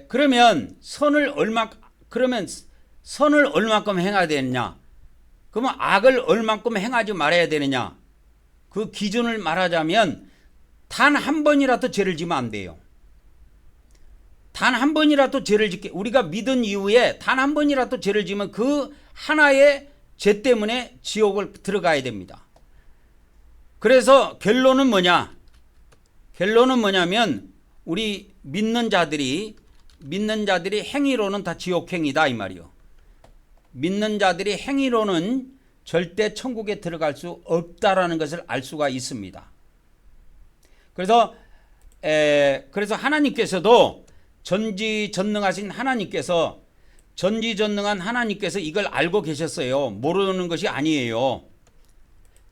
S1: 그러면 선을 얼마큼 행해야 되느냐? 그러면 악을 얼마큼 행하지 말아야 되느냐? 그 기준을 말하자면 단 한 번이라도 죄를 지면 안 돼요. 단 한 번이라도 죄를 짓게, 우리가 믿은 이후에 단 한 번이라도 죄를 지면 그 하나의 죄 때문에 지옥을 들어가야 됩니다. 그래서 결론은 뭐냐? 결론은 뭐냐면 우리 믿는 자들이 행위로는 다 지옥행이다 이 말이요. 믿는 자들이 행위로는 절대 천국에 들어갈 수 없다라는 것을 알 수가 있습니다. 그래서 하나님께서도 전지전능하신 전지전능한 하나님께서 이걸 알고 계셨어요. 모르는 것이 아니에요.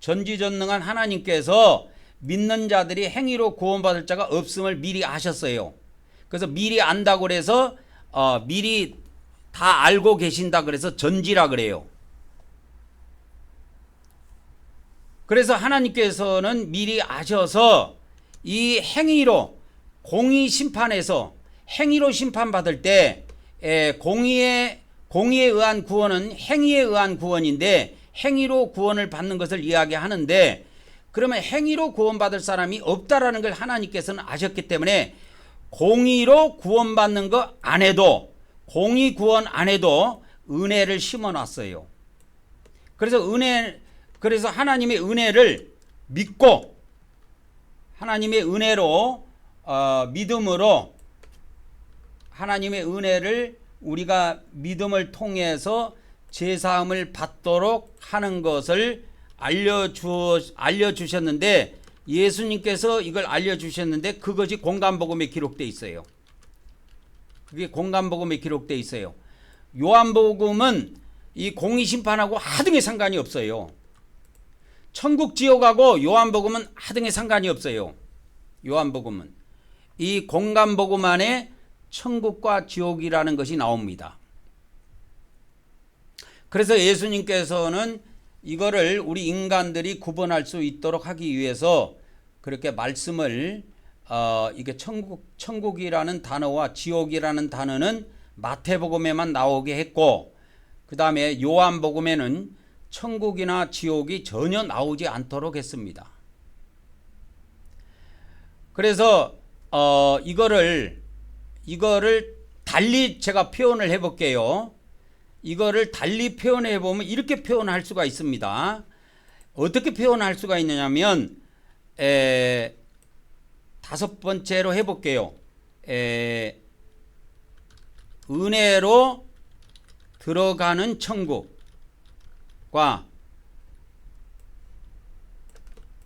S1: 전지전능한 하나님께서 믿는 자들이 행위로 구원받을 자가 없음을 미리 아셨어요. 그래서 미리 안다고 그래서 미리 다 알고 계신다 그래서 전지라 그래요. 그래서 하나님께서는 미리 아셔서 이 행위로 공의 심판에서 행위로 심판받을 때 공의에 의한 구원은 행위에 의한 구원인데 행위로 구원을 받는 것을 이야기하는데 그러면 행위로 구원받을 사람이 없다라는 걸 하나님께서는 아셨기 때문에 공의로 구원받는 거 안 해도 공의 구원 안 해도 은혜를 심어놨어요. 그래서 하나님의 은혜를 믿고 하나님의 은혜로 믿음으로 하나님의 은혜를 우리가 믿음을 통해서 제사함을 받도록 하는 것을 알려주셨는데 예수님께서 이걸 알려주셨는데 그것이 공간복음에 기록되어 있어요. 그게 공간복음에 기록되어 있어요. 요한복음은 이 공의심판하고 하등의 상관이 없어요. 천국 지옥하고 요한복음은 하등의 상관이 없어요. 요한복음은 이 공간복음 안에 천국과 지옥이라는 것이 나옵니다. 그래서 예수님께서는 이거를 우리 인간들이 구분할 수 있도록 하기 위해서 그렇게 말씀을 이게 천국이라는 단어와 지옥이라는 단어는 마태복음에만 나오게 했고 그 다음에 요한복음에는 천국이나 지옥이 전혀 나오지 않도록 했습니다. 그래서 이거를 달리 제가 표현을 해볼게요. 이거를 달리 표현해 보면 이렇게 표현할 수가 있습니다. 어떻게 표현할 수가 있느냐면 다섯 번째로 해볼게요. 은혜로 들어가는 천국과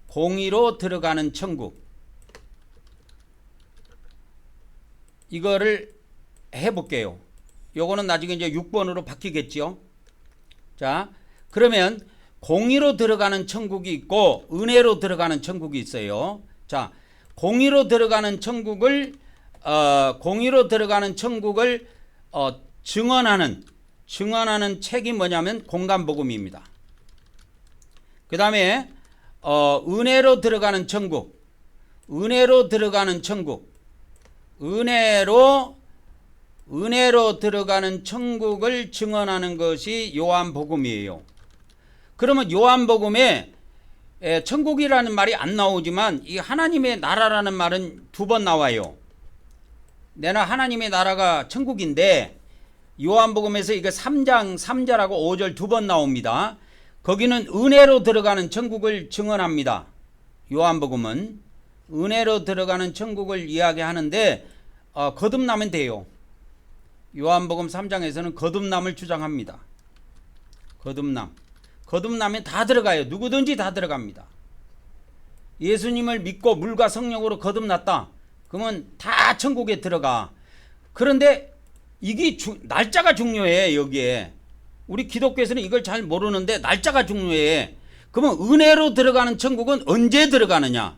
S1: 공의로 들어가는 천국 이거를 해볼게요. 요거는 나중에 이제 6번으로 바뀌겠죠. 자, 그러면 공의로 들어가는 천국이 있고 은혜로 들어가는 천국이 있어요. 자, 공의로 들어가는 천국을 증언하는 책이 뭐냐면 공간복음입니다. 그 다음에 은혜로 들어가는 천국, 은혜로 들어가는 천국을 증언하는 것이 요한복음이에요. 그러면 요한복음에 천국이라는 말이 안 나오지만 이 하나님의 나라라는 말은 2번 나와요. 내가 하나님의 나라가 천국인데 요한복음에서 이거 3장 3절하고 5절 2번 나옵니다. 거기는 은혜로 들어가는 천국을 증언합니다. 요한복음은 은혜로 들어가는 천국을 이야기하는데 거듭나면 돼요. 요한복음 3장에서는 거듭남을 주장합니다. 거듭나면 다 들어가요. 누구든지 다 들어갑니다. 예수님을 믿고 물과 성령으로 거듭났다. 그러면 다 천국에 들어가. 그런데 이게 날짜가 중요해. 여기에 우리 기독교에서는 이걸 잘 모르는데 날짜가 중요해. 그러면 은혜로 들어가는 천국은 언제 들어가느냐?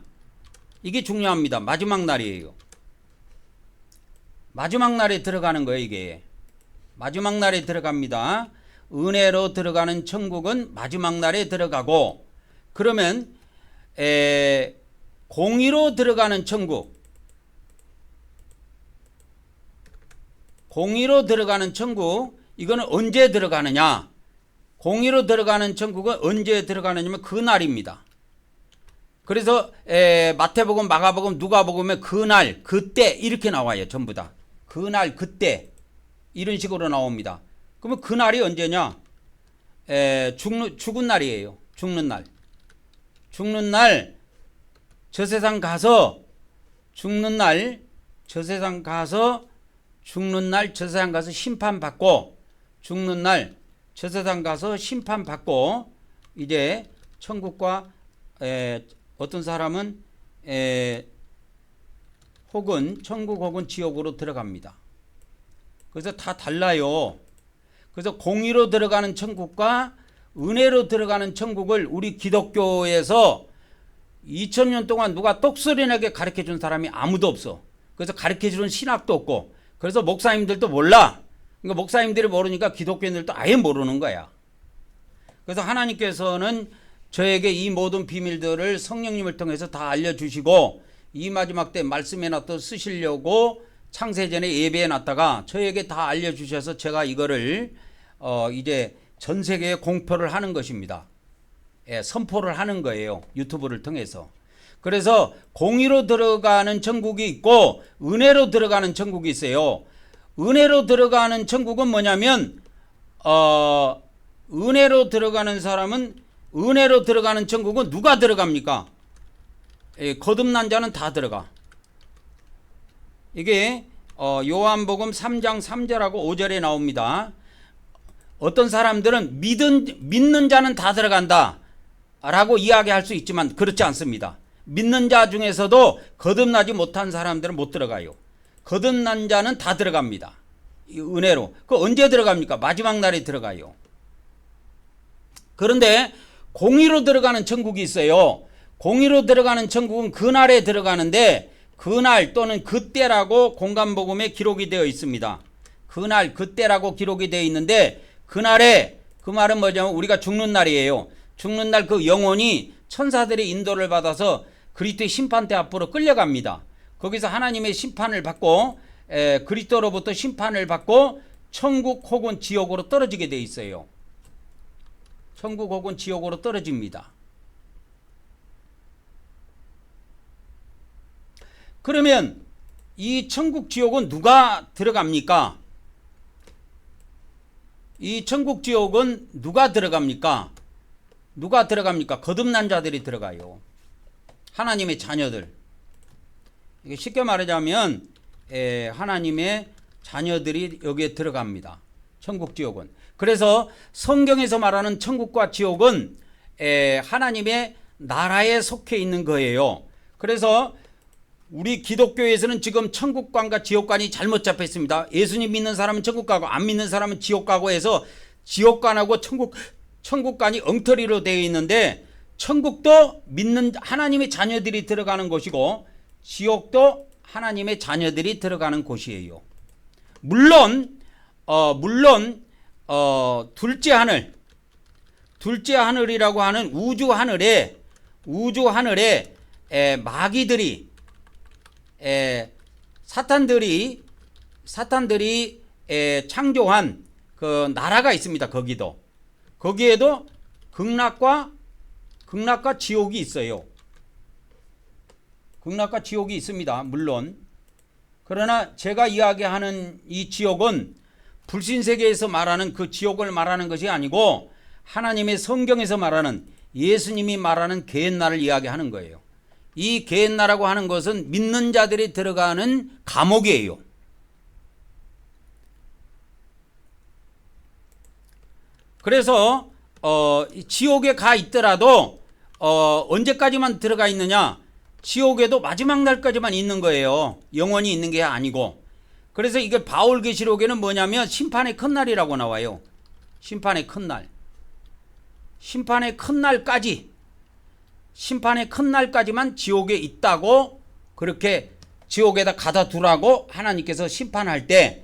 S1: 이게 중요합니다. 마지막 날이에요. 마지막 날에 들어가는 거예요. 이게 마지막 날에 들어갑니다. 은혜로 들어가는 천국은 마지막 날에 들어가고 그러면 공의로 들어가는 천국 이거는 언제 들어가느냐? 공의로 들어가는 천국은 언제 들어가느냐면 그 날입니다. 그래서 마태복음, 마가복음, 누가복음에 그날, 그때 이렇게 나와요. 전부 다. 그날, 그때 이런 식으로 나옵니다. 그러면 그날이 언제냐? 죽은 날이에요. 죽는 날. 죽는 날 저 세상 가서 죽는 날 저 세상 가서 죽는 날 저 세상 가서 심판받고 죽는 날 저 세상 가서 심판받고 이제 천국과 어떤 사람은 혹은 천국 혹은 지옥으로 들어갑니다. 그래서 다 달라요. 그래서 공의로 들어가는 천국과 은혜로 들어가는 천국을 우리 기독교에서 2000년 동안 누가 똑소리나게 가르쳐 준 사람이 아무도 없어. 그래서 가르쳐 주는 신학도 없고, 그래서 목사님들도 몰라. 그러니까 목사님들이 모르니까 기독교인들도 아예 모르는 거야. 그래서 하나님께서는 저에게 이 모든 비밀들을 성령님을 통해서 다 알려주시고, 이 마지막 때 말씀에 놔둬 쓰시려고 창세전에 예배해 놨다가 저에게 다 알려주셔서 제가 이거를 이제 전 세계에 공표를 하는 것입니다. 선포를 하는 거예요. 유튜브를 통해서. 그래서 공의로 들어가는 천국이 있고 은혜로 들어가는 천국이 있어요. 은혜로 들어가는 천국은 뭐냐면 은혜로 들어가는 사람은, 은혜로 들어가는 천국은 누가 들어갑니까? 거듭난 자는 다 들어가. 이게 요한복음 3장 3절하고 5절에 나옵니다. 어떤 사람들은 믿는 자는 다 들어간다 라고 이야기할 수 있지만 그렇지 않습니다. 믿는 자 중에서도 거듭나지 못한 사람들은 못 들어가요. 거듭난 자는 다 들어갑니다. 은혜로. 그 언제 들어갑니까? 마지막 날에 들어가요. 그런데 공의로 들어가는 천국이 있어요. 공의로 들어가는 천국은 그날에 들어가는데, 그날 또는 그때라고 공간복음에 기록이 되어 있습니다. 그날 그때라고 기록이 되어 있는데, 그날에, 그 말은 뭐냐면 우리가 죽는 날이에요. 죽는 날 그 영혼이 천사들의 인도를 받아서 그리스도의 심판대 앞으로 끌려갑니다. 거기서 하나님의 심판을 받고 그리스도로부터 심판을 받고 천국 혹은 지옥으로 떨어지게 돼 있어요. 천국 혹은 지옥으로 떨어집니다. 그러면 이 천국 지옥은 누가 들어갑니까? 이 천국 지옥은 누가 들어갑니까? 누가 들어갑니까? 거듭난 자들이 들어가요. 하나님의 자녀들. 이게 쉽게 말하자면 하나님의 자녀들이 여기에 들어갑니다. 천국 지옥은. 그래서 성경에서 말하는 천국과 지옥은 하나님의 나라에 속해 있는 거예요. 그래서 우리 기독교에서는 지금 천국관과 지옥관이 잘못 잡혀 있습니다. 예수님 믿는 사람은 천국 가고 안 믿는 사람은 지옥 가고 해서 지옥관하고 천국관이 엉터리로 되어 있는데, 천국도 믿는 하나님의 자녀들이 들어가는 곳이고 지옥도 하나님의 자녀들이 들어가는 곳이에요. 물론 둘째 하늘이라고 하는 우주 하늘에 마귀들이 사탄들이 창조한 그 나라가 있습니다. 거기에도 극락과 지옥이 있어요. 극락과 지옥이 있습니다. 물론. 그러나 제가 이야기하는 이 지옥은 불신세계에서 말하는 그 지옥을 말하는 것이 아니고 하나님의 성경에서 말하는, 예수님이 말하는 게hen나를 이야기하는 거예요. 이 게헨나라고 하는 것은 믿는 자들이 들어가는 감옥이에요. 그래서 지옥에 가 있더라도 언제까지만 들어가 있느냐? 지옥에도 마지막 날까지만 있는 거예요. 영원히 있는 게 아니고. 그래서 이게 바울계시록에는 뭐냐면 심판의 큰 날이라고 나와요. 심판의 큰 날. 심판의 큰 날까지만 지옥에 있다고, 그렇게 지옥에다 가다 두라고 하나님께서 심판할 때,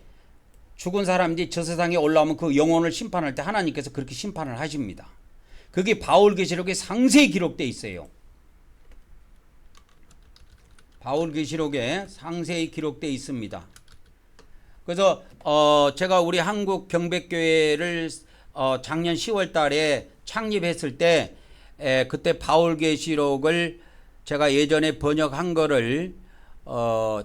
S1: 죽은 사람들이 저 세상에 올라오면 그 영혼을 심판할 때 하나님께서 그렇게 심판을 하십니다. 그게 바울계시록에 상세히 기록되어 있어요. 바울계시록에 상세히 기록되어 있습니다. 그래서 제가 우리 한국 경백교회를 작년 10월 달에 창립했을 때 그때 바울계시록을 제가 예전에 번역한 거를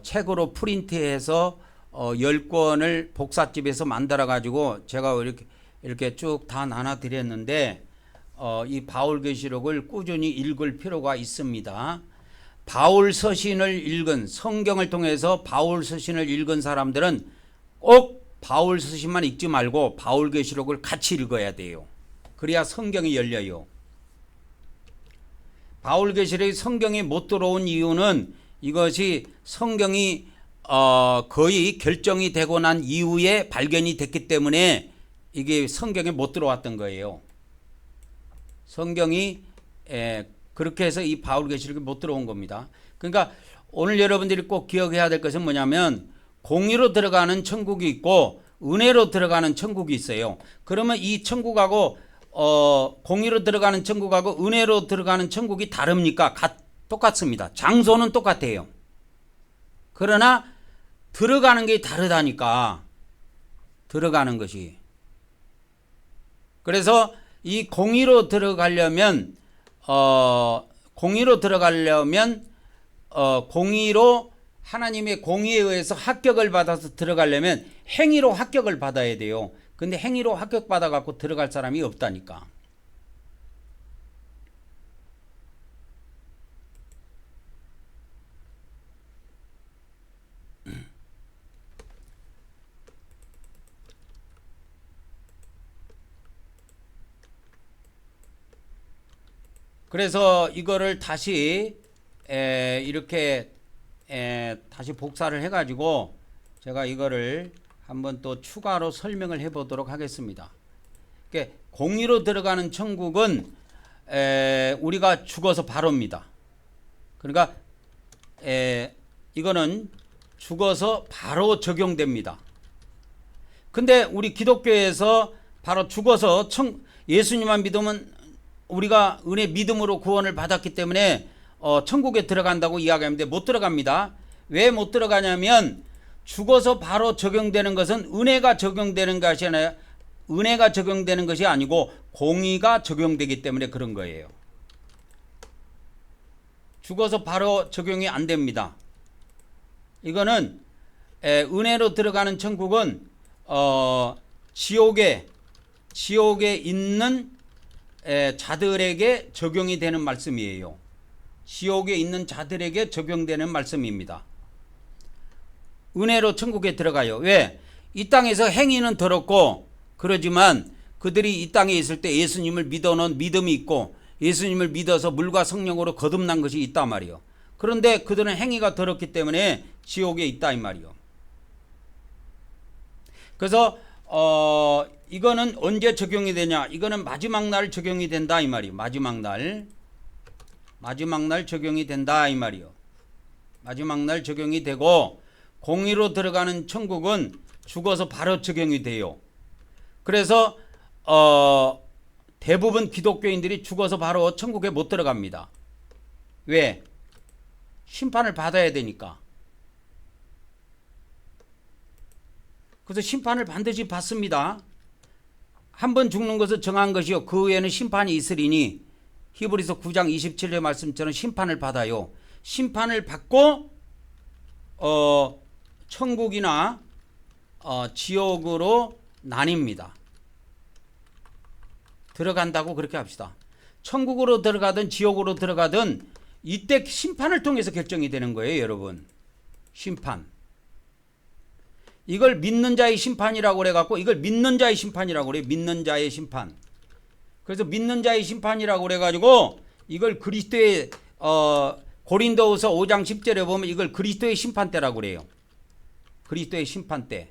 S1: 책으로 프린트해서 10권을 복사집에서 만들어 가지고 제가 이렇게 이렇게 쭉 다 나눠 드렸는데 이 바울계시록을 꾸준히 읽을 필요가 있습니다. 바울 서신을 읽은, 성경을 통해서 바울 서신을 읽은 사람들은 꼭 바울 서신만 읽지 말고 바울계시록을 같이 읽어야 돼요. 그래야 성경이 열려요. 바울계시록이 성경에 못 들어온 이유는 이것이 성경이 거의 결정이 되고 난 이후에 발견이 됐기 때문에 이게 성경에 못 들어왔던 거예요. 성경이 그렇게 해서 이 바울계시록이 못 들어온 겁니다. 그러니까 오늘 여러분들이 꼭 기억해야 될 것은 뭐냐면 공의로 들어가는 천국이 있고 은혜로 들어가는 천국이 있어요. 그러면 이 천국하고 공의로 들어가는 천국하고 은혜로 들어가는 천국이 다릅니까? 똑같습니다. 장소는 똑같아요. 그러나 들어가는 게 다르다니까. 들어가는 것이. 그래서 이 공의로 들어가려면 공의로 하나님의 공의에 의해서 합격을 받아서 들어가려면 행위로 합격을 받아야 돼요. 근데 행위로 합격 받아 갖고 들어갈 사람이 없다니까. 그래서 이거를 다시 이렇게 다시 복사를 해가지고 제가 이거를 한번 또 추가로 설명을 해보도록 하겠습니다. 그러니까 공의로 들어가는 천국은 우리가 죽어서 바로입니다. 그러니까 이거는 죽어서 바로 적용됩니다. 근데 우리 기독교에서 바로 죽어서 예수님만 믿으면 우리가 은혜 믿음으로 구원을 받았기 때문에 천국에 들어간다고 이야기하는데 못 들어갑니다. 왜 못 들어가냐면 죽어서 바로 적용되는 것은 은혜가 적용되는 것이 아니라 은혜가 적용되는 것이 아니고 공의가 적용되기 때문에 그런 거예요. 죽어서 바로 적용이 안 됩니다. 이거는 은혜로 들어가는 천국은 지옥에 있는 자들에게 적용이 되는 말씀이에요. 지옥에 있는 자들에게 적용되는 말씀입니다. 은혜로 천국에 들어가요. 왜? 이 땅에서 행위는 더럽고 그러지만 그들이 이 땅에 있을 때 예수님을 믿어놓은 믿음이 있고 예수님을 믿어서 물과 성령으로 거듭난 것이 있단 말이요. 그런데 그들은 행위가 더럽기 때문에 지옥에 있다 이 말이요. 그래서 이거는 언제 적용이 되냐? 이거는 마지막 날 적용이 된다 이 말이요. 마지막 날 적용이 된다 이 말이요. 마지막 날 적용이 되고 공의로 들어가는 천국은 죽어서 바로 적용이 돼요. 그래서 대부분 기독교인들이 죽어서 바로 천국에 못 들어갑니다. 왜? 심판을 받아야 되니까. 그래서 심판을 반드시 받습니다. 한 번 죽는 것은 정한 것이요 그 후에는 심판이 있으리니 히브리서 9장 27절 말씀처럼 심판을 받아요. 심판을 받고 천국이나 지옥으로 나뉩니다. 들어간다고 그렇게 합시다. 천국으로 들어가든 지옥으로 들어가든 이때 심판을 통해서 결정이 되는 거예요, 여러분. 심판. 이걸 믿는 자의 심판이라고 그래갖고 이걸 믿는 자의 심판이라고 그래요. 믿는 자의 심판. 그래서 믿는 자의 심판이라고 그래가지고 이걸 그리스도의 고린도후서 5장 10절에 보면 이걸 그리스도의 심판대라고 그래요. 그리스도의 심판대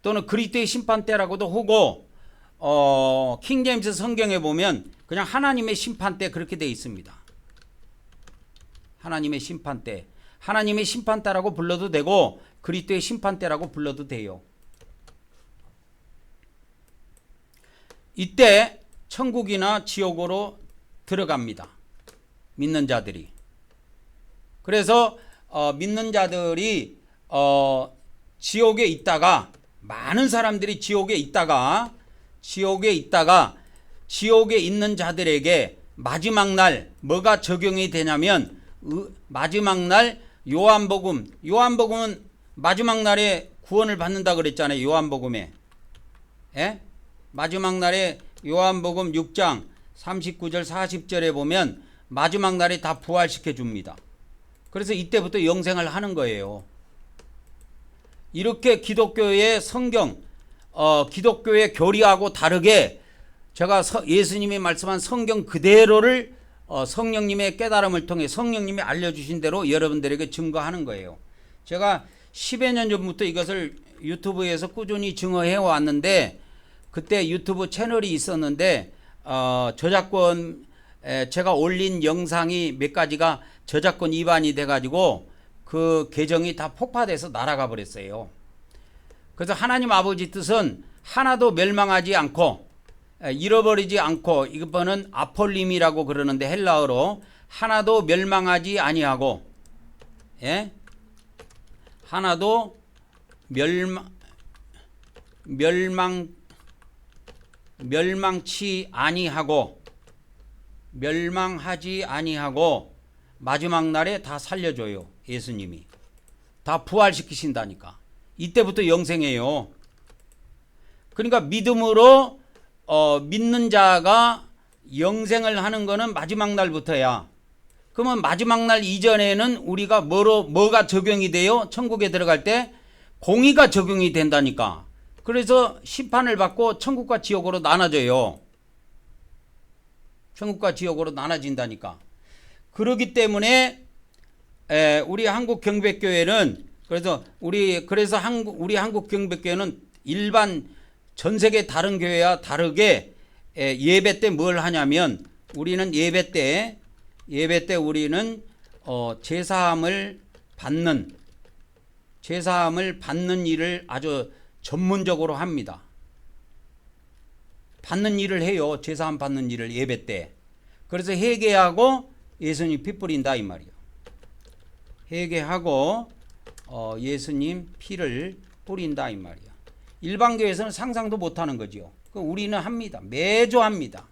S1: 또는 그리스도의 심판대라고도 하고 킹제임스 성경에 보면 그냥 하나님의 심판대 그렇게 되어 있습니다. 하나님의 심판대. 하나님의 심판대라고 불러도 되고 그리스도의 심판대라고 불러도 돼요. 이때 천국이나 지옥으로 들어갑니다. 믿는 자들이. 그래서 믿는 자들이 지옥에 있다가 많은 사람들이 지옥에 있다가 지옥에 있는 자들에게 마지막 날 뭐가 적용이 되냐면 마지막 날 요한복음은 마지막 날에 구원을 받는다 그랬잖아요. 요한복음에. 예? 마지막 날에 요한복음 6장 39절 40절에 보면 마지막 날에 다 부활시켜 줍니다. 그래서 이때부터 영생을 하는 거예요. 이렇게 기독교의 성경, 기독교의 교리하고 다르게 제가 예수님이 말씀한 성경 그대로를 성령님의 깨달음을 통해 성령님이 알려주신 대로 여러분들에게 증거하는 거예요. 제가 10여 년 전부터 이것을 유튜브에서 꾸준히 증거해 왔는데, 그때 유튜브 채널이 있었는데 저작권, 제가 올린 영상이 몇 가지가 저작권 위반이 돼가지고 그 계정이 다 폭파돼서 날아가 버렸어요. 그래서 하나님 아버지 뜻은 하나도 멸망하지 않고 잃어버리지 않고, 이거는 아폴림이라고 그러는데 헬라어로 하나도 멸망하지 아니하고, 예? 하나도 멸망치 아니하고, 멸망하지 아니하고 마지막 날에 다 살려줘요. 예수님이 다 부활시키신다니까. 이때부터 영생이에요. 그러니까 믿음으로 믿는 자가 영생을 하는 거는 마지막 날부터야. 그러면 마지막 날 이전에는 우리가 뭐가 적용이 돼요? 천국에 들어갈 때 공의가 적용이 된다니까. 그래서 심판을 받고 천국과 지옥으로 나눠져요. 천국과 지옥으로 나눠진다니까. 그렇기 때문에 우리 한국 경배교회는, 그래서 우리 한국 경배교회는 일반 전 세계 다른 교회와 다르게 예배 때 뭘 하냐면, 우리는 예배 때 우리는 제사함을 받는 일을 아주 전문적으로 합니다. 받는 일을 해요. 제사함 받는 일을 예배 때. 그래서 회개하고 예수님 피 뿌린다 이 말이에요. 회개하고 예수님 피를 뿌린다 이 말이에요. 일반 교회에서는 상상도 못하는 거죠. 우리는 합니다. 매주 합니다.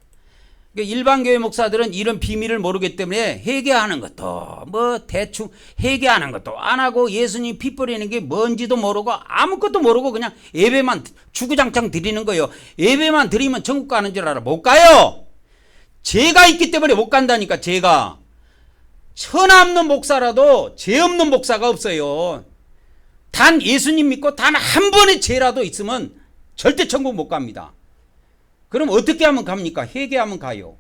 S1: 일반 교회 목사들은 이런 비밀을 모르기 때문에 회개하는 것도 대충 회개하는 것도 안 하고 예수님 피 뿌리는 게 뭔지도 모르고 아무것도 모르고 그냥 예배만 주구장창 드리는 거예요. 예배만 드리면 천국 가는 줄 알아. 못 가요. 죄가 있기 때문에 못 간다니까. 죄가. 천하 없는 목사라도 죄 없는 목사가 없어요. 단 예수님 믿고 단 한 번의 죄라도 있으면 절대 천국 못 갑니다. 그럼 어떻게 하면 갑니까? 회개하면 가요.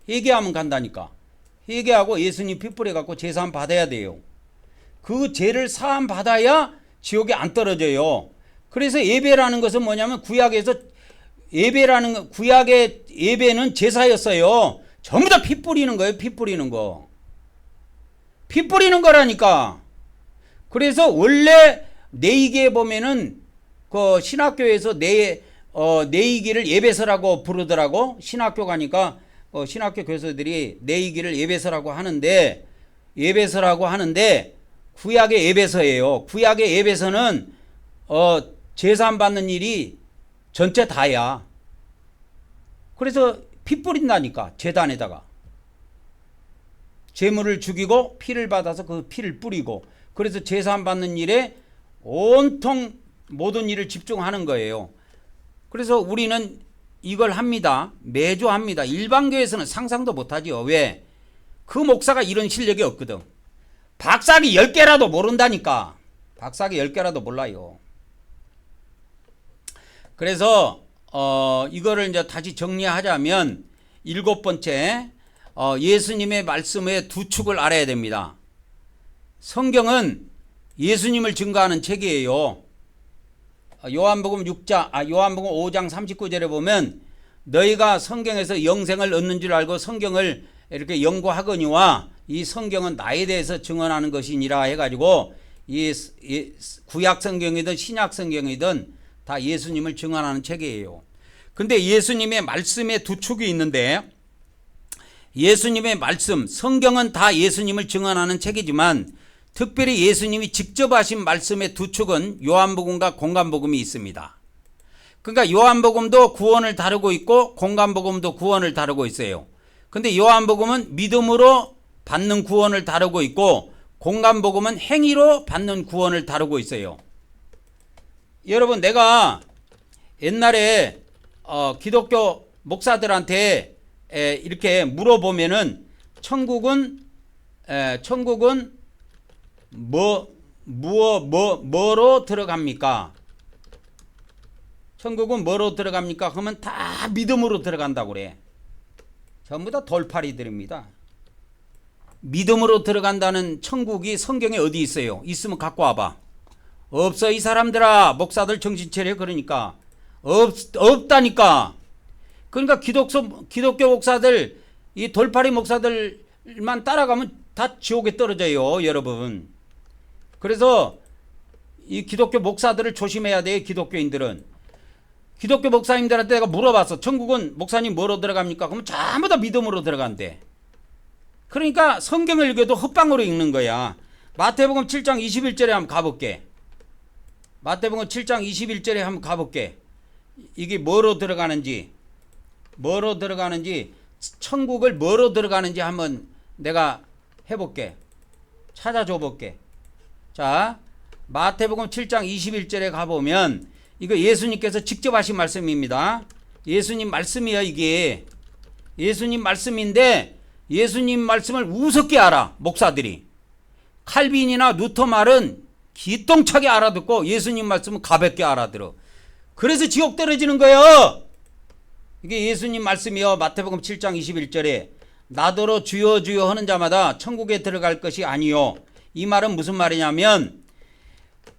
S1: 회개하면 간다니까. 회개하고 예수님 피 뿌려갖고 제사함 받아야 돼요. 그 죄를 사함 받아야 지옥에 안 떨어져요. 그래서 예배라는 것은 뭐냐면 구약의 예배는 제사였어요. 전부 다 피 뿌리는 거예요. 피 뿌리는 거. 피 뿌리는 거라니까. 그래서 원래 내이기에 보면은 그 신학교에서 내이기를 예배서라고 부르더라고. 신학교 가니까 신학교 교수들이 내이기를 예배서라고 하는데 구약의 예배서예요. 구약의 예배서는 제사함 받는 일이 전체 다야. 그래서 피 뿌린다니까. 제단에다가 제물을 죽이고 피를 받아서 그 피를 뿌리고, 그래서 제사함 받는 일에 온통 모든 일을 집중하는 거예요. 그래서 우리는 이걸 합니다. 매주 합니다. 일반 교회에서는 상상도 못하지요. 왜? 그 목사가 이런 실력이 없거든. 박사기 10개라도 모른다니까. 박사기 10개라도 몰라요. 그래서 이거를 이제 다시 정리하자면, 7번째, 예수님의 말씀의 두 축을 알아야 됩니다. 성경은 예수님을 증거하는 책이에요. 요한복음 5장 39절에 보면, 너희가 성경에서 영생을 얻는 줄 알고 성경을 이렇게 연구하거니와 이 성경은 나에 대해서 증언하는 것이니라 해가지고, 이 구약 성경이든 신약 성경이든 다 예수님을 증언하는 책이에요. 근데 예수님의 말씀의 두 축이 있는데, 예수님의 말씀, 성경은 다 예수님을 증언하는 책이지만 특별히 예수님이 직접 하신 말씀의 두 축은 요한복음과 공간복음이 있습니다. 그러니까 요한복음도 구원을 다루고 있고 공간복음도 구원을 다루고 있어요. 근데 요한복음은 믿음으로 받는 구원을 다루고 있고 공간복음은 행위로 받는 구원을 다루고 있어요. 여러분, 내가 옛날에 기독교 목사들한테 이렇게 물어보면은 천국은 뭐로 들어갑니까? 천국은 뭐로 들어갑니까? 그러면 다 믿음으로 들어간다고 그래. 전부 다 돌팔이들입니다. 믿음으로 들어간다는 천국이 성경에 어디 있어요? 있으면 갖고 와봐. 없어. 이 사람들아, 목사들 정신 차려. 그러니까 없다니까. 그러니까 기독교 목사들, 이 돌팔이 목사들만 따라가면 다 지옥에 떨어져요, 여러분. 그래서 이 기독교 목사들을 조심해야 돼요. 기독교인들은. 기독교 목사님들한테 내가 물어봤어. 천국은 목사님 뭐로 들어갑니까? 그러면 전부 다 믿음으로 들어간대. 그러니까 성경을 읽어도 헛방으로 읽는 거야. 마태복음 7장 21절에 한번 가볼게. 마태복음 7장 21절에 한번 가볼게. 이게 뭐로 들어가는지, 천국을 뭐로 들어가는지 한번 내가 해볼게. 찾아줘 볼게. 자, 마태복음 7장 21절에 가보면 이거 예수님께서 직접 하신 말씀입니다. 예수님 말씀이야. 이게 예수님 말씀인데 예수님 말씀을 우습게 알아, 목사들이. 칼빈이나 루터 말은 기똥차게 알아듣고 예수님 말씀은 가볍게 알아들어. 그래서 지옥 떨어지는 거예요. 이게 예수님 말씀이요. 마태복음 7장 21절에 나더러 주여 주여 하는 자마다 천국에 들어갈 것이 아니요. 이 말은 무슨 말이냐면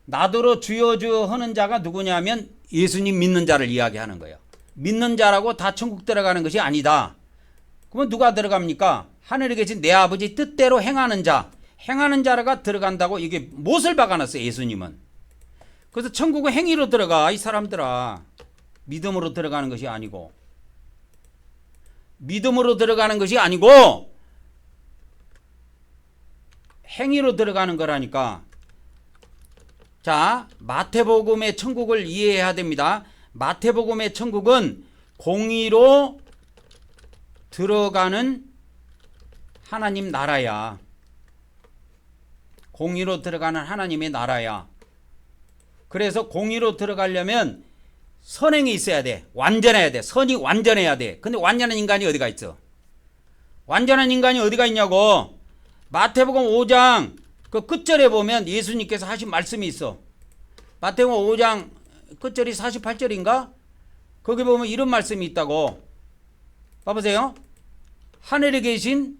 S1: 나더러 주여 주여 하는 자가 누구냐면 예수님 믿는 자를 이야기하는 거예요. 믿는 자라고 다 천국 들어가는 것이 아니다. 그러면 누가 들어갑니까? 하늘에 계신 내 아버지 뜻대로 행하는 자가 들어간다고. 이게 못을 박아놨어요, 예수님은. 그래서 천국은 행위로 들어가. 이 사람들아, 믿음으로 들어가는 것이 아니고, 믿음으로 들어가는 것이 아니고 행위로 들어가는 거라니까. 자, 마태복음의 천국을 이해해야 됩니다. 마태복음의 천국은 공의로 들어가는 하나님 나라야. 공의로 들어가는 하나님의 나라야. 그래서 공의로 들어가려면 선행이 있어야 돼. 완전해야 돼. 선이 완전해야 돼. 근데 완전한 인간이 어디가 있어? 완전한 인간이 어디가 있냐고. 마태복음 5장 그 끝절에 보면 예수님께서 하신 말씀이 있어. 마태복음 5장 끝절이 48절인가? 거기 보면 이런 말씀이 있다고. 봐보세요. 하늘에 계신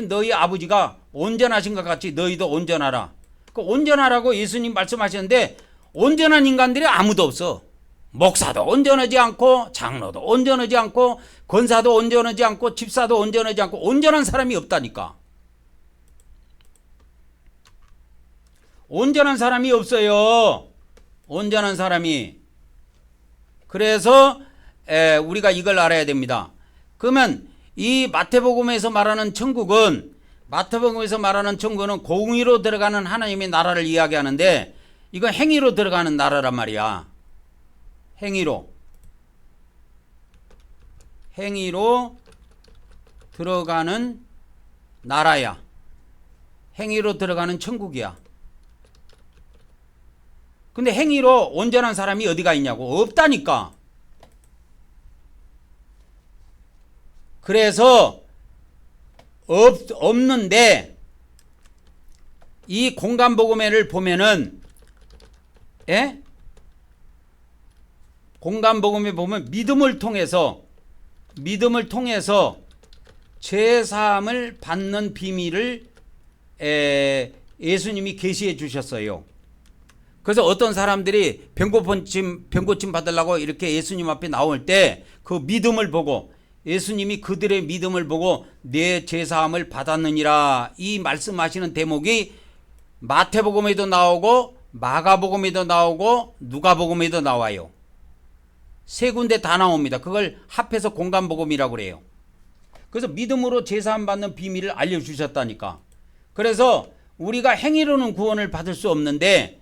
S1: 너희 아버지가 온전하신 것 같이 너희도 온전하라. 그 온전하라고 예수님 말씀하셨는데 온전한 인간들이 아무도 없어. 목사도 온전하지 않고, 장로도 온전하지 않고, 권사도 온전하지 않고, 집사도 온전하지 않고, 온전한 사람이 없다니까. 온전한 사람이 없어요. 온전한 사람이. 그래서 우리가 이걸 알아야 됩니다. 그러면 이 마태복음에서 말하는 천국은 공의로 들어가는 하나님의 나라를 이야기하는데 이건 행위로 들어가는 나라란 말이야. 행위로 들어가는 나라야. 행위로 들어가는 천국이야. 근데 행위로 온전한 사람이 어디가 있냐고. 없다니까. 그래서 없는데 이 공간복음회를 보면은 공간복음에 보면 믿음을 통해서 죄사함을 받는 비밀을 예수님이 계시해 주셨어요. 그래서 어떤 사람들이 병고침 받으려고 이렇게 예수님 앞에 나올 때 그 믿음을 보고 예수님이 그들의 믿음을 보고 내 죄사함을 받았느니라 이 말씀하시는 대목이 마태복음에도 나오고 마가복음에도 나오고 누가복음에도 나와요. 세 군데 다 나옵니다. 그걸 합해서 공간복음이라고 그래요. 그래서 믿음으로 죄사함 받는 비밀을 알려주셨다니까. 그래서 우리가 행위로는 구원을 받을 수 없는데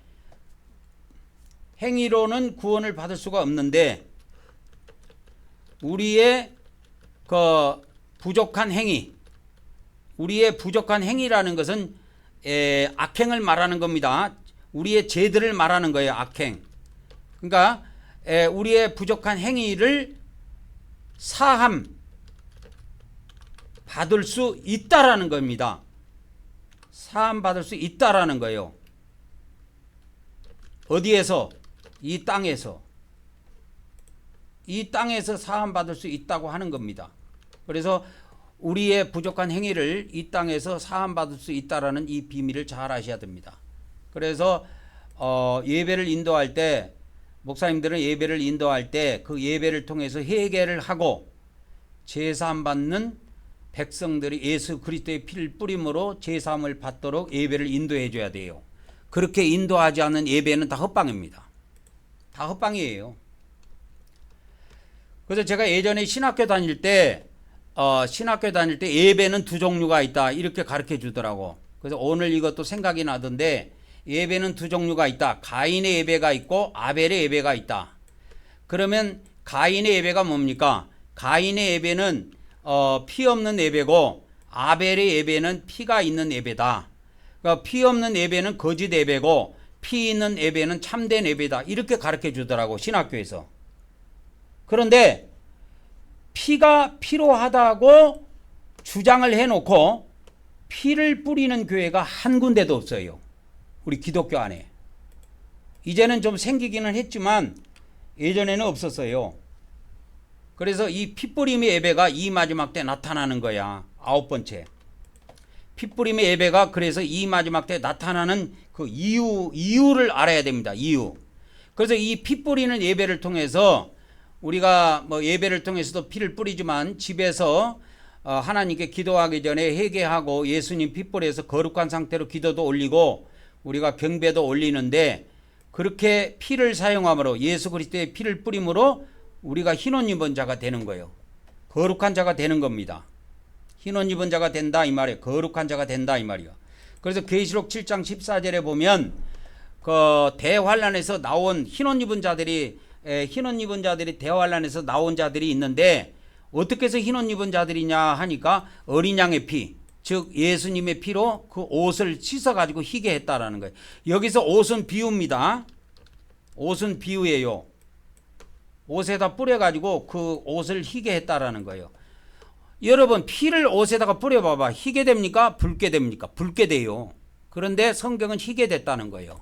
S1: 우리의 부족한 행위라는 것은 악행을 말하는 겁니다. 우리의 죄들을 말하는 거예요. 악행. 그러니까 우리의 부족한 행위를 사함 받을 수 있다라는 겁니다. 사함 받을 수 있다라는 거예요. 어디에서? 이 땅에서. 이 땅에서 사함 받을 수 있다고 하는 겁니다. 그래서 우리의 부족한 행위를 이 땅에서 사함 받을 수 있다라는 이 비밀을 잘 아셔야 됩니다. 그래서 예배를 인도할 때, 목사님들은 예배를 인도할 때 그 예배를 통해서 회개를 하고 제사함 받는 백성들이 예수 그리스도의 피를 뿌림으로 제사함을 받도록 예배를 인도해 줘야 돼요. 그렇게 인도하지 않는 예배는 다 헛방입니다. 다 헛방이에요. 그래서 제가 예전에 신학교 다닐 때 예배는 두 종류가 있다 이렇게 가르쳐 주더라고. 그래서 오늘 이것도 생각이 나던데, 예배는 두 종류가 있다. 가인의 예배가 있고 아벨의 예배가 있다. 그러면 가인의 예배가 뭡니까? 가인의 예배는 피 없는 예배고 아벨의 예배는 피가 있는 예배다. 그러니까 피 없는 예배는 거짓 예배고 피 있는 예배는 참된 예배다. 이렇게 가르쳐 주더라고, 신학교에서. 그런데 피가 필요하다고 주장을 해놓고 피를 뿌리는 교회가 한 군데도 없어요. 우리 기독교 안에. 이제는 좀 생기기는 했지만 예전에는 없었어요. 그래서 이 피뿌림의 예배가 이 마지막 때 나타나는 거야. 9번째. 피뿌림의 예배가 그래서 이 마지막 때 나타나는 그 이유를 알아야 됩니다. 이유. 그래서 이 피 뿌리는 예배를 통해서 우리가 뭐 예배를 통해서도 피를 뿌리지만 집에서 하나님께 기도하기 전에 회개하고 예수님 피 뿌려서 거룩한 상태로 기도도 올리고 우리가 경배도 올리는데, 그렇게 피를 사용함으로 예수 그리스도의 피를 뿌림으로 우리가 흰옷 입은 자가 되는 거예요. 거룩한 자가 되는 겁니다. 흰옷 입은 자가 된다 이 말이에요. 거룩한 자가 된다 이 말이에요. 그래서 계시록 7장 14절에 보면 그 대환란에서 나온 흰옷 입은 자들이 대환란에서 나온 자들이 있는데, 어떻게 해서 흰옷 입은 자들이냐 하니까 어린 양의 피, 즉 예수님의 피로 그 옷을 씻어가지고 희게 했다라는 거예요. 여기서 옷은 비유입니다. 옷은 비유예요. 옷에다 뿌려가지고 그 옷을 희게 했다라는 거예요. 여러분, 피를 옷에다가 뿌려봐봐. 희게 됩니까? 붉게 됩니까? 붉게 돼요. 그런데 성경은 희게 됐다는 거예요.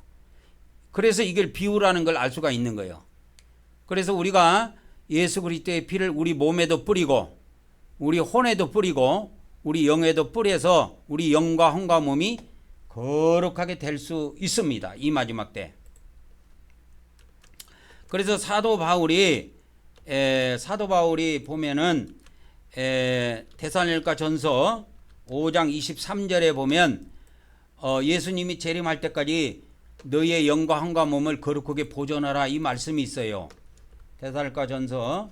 S1: 그래서 이걸 비유라는 걸 알 수가 있는 거예요. 그래서 우리가 예수 그리스도의 피를 우리 몸에도 뿌리고 우리 혼에도 뿌리고 우리 영에도 뿌려서 우리 영과 혼과 몸이 거룩하게 될 수 있습니다. 이 마지막 때. 그래서 사도 바울이 보면은 데살로니가 전서 5장 23절에 보면 예수님이 재림할 때까지 너희의 영과 혼과 몸을 거룩하게 보존하라 이 말씀이 있어요. 데살로니가 전서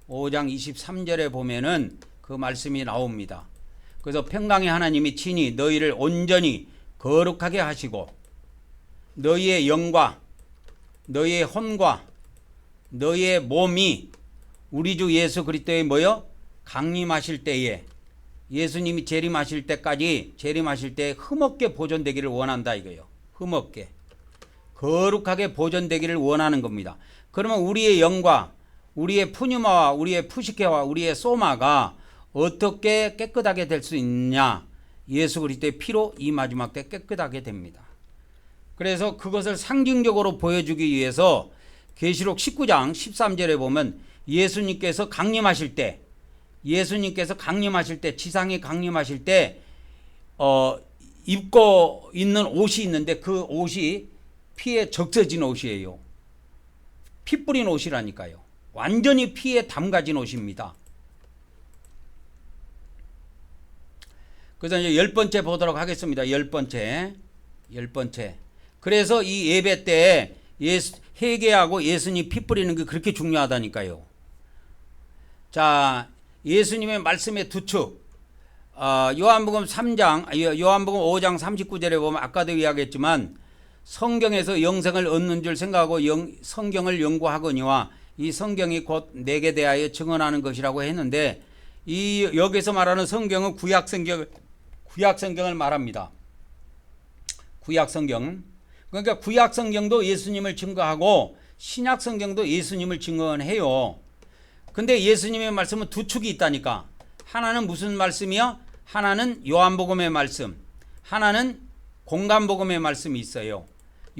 S1: 5장 23절에 보면은 그 말씀이 나옵니다. 그래서 평강의 하나님이 친히 너희를 온전히 거룩하게 하시고 너희의 영과 너희의 혼과 너희의 몸이 우리 주 예수 그리스도의 뭐요? 강림하실 때에, 예수님이 재림하실 때까지, 재림하실 때 흠없게 보존되기를 원한다 이거예요. 흠없게 거룩하게 보존되기를 원하는 겁니다. 그러면 우리의 영과 우리의 푸뉴마와 우리의 푸시케와 우리의 소마가 어떻게 깨끗하게 될 수 있느냐? 예수 그리스도의 피로 이 마지막 때 깨끗하게 됩니다. 그래서 그것을 상징적으로 보여주기 위해서 계시록 19장 13절에 보면 예수님께서 강림하실 때, 지상에 강림하실 때 입고 있는 옷이 있는데 그 옷이 피에 적셔진 옷이에요. 피 뿌린 옷이라니까요. 완전히 피에 담가진 옷입니다. 그래서 이제 10번째 보도록 하겠습니다. 10번째. 그래서 이 예배 때 회개하고 예수님 피 뿌리는 게 그렇게 중요하다니까요. 자, 예수님의 말씀의 두 축. 요한복음 5장 39절에 보면 아까도 이야기했지만 성경에서 영생을 얻는 줄 생각하고 성경을 연구하거니와 이 성경이 곧 내게 대하여 증언하는 것이라고 했는데, 여기서 말하는 성경은 구약 성경을 말합니다. 구약 성경. 그러니까 구약 성경도 예수님을 증거하고 신약 성경도 예수님을 증언해요. 근데 예수님의 말씀은 두 축이 있다니까. 하나는 무슨 말씀이요? 하나는 요한복음의 말씀, 하나는 공간복음의 말씀이 있어요.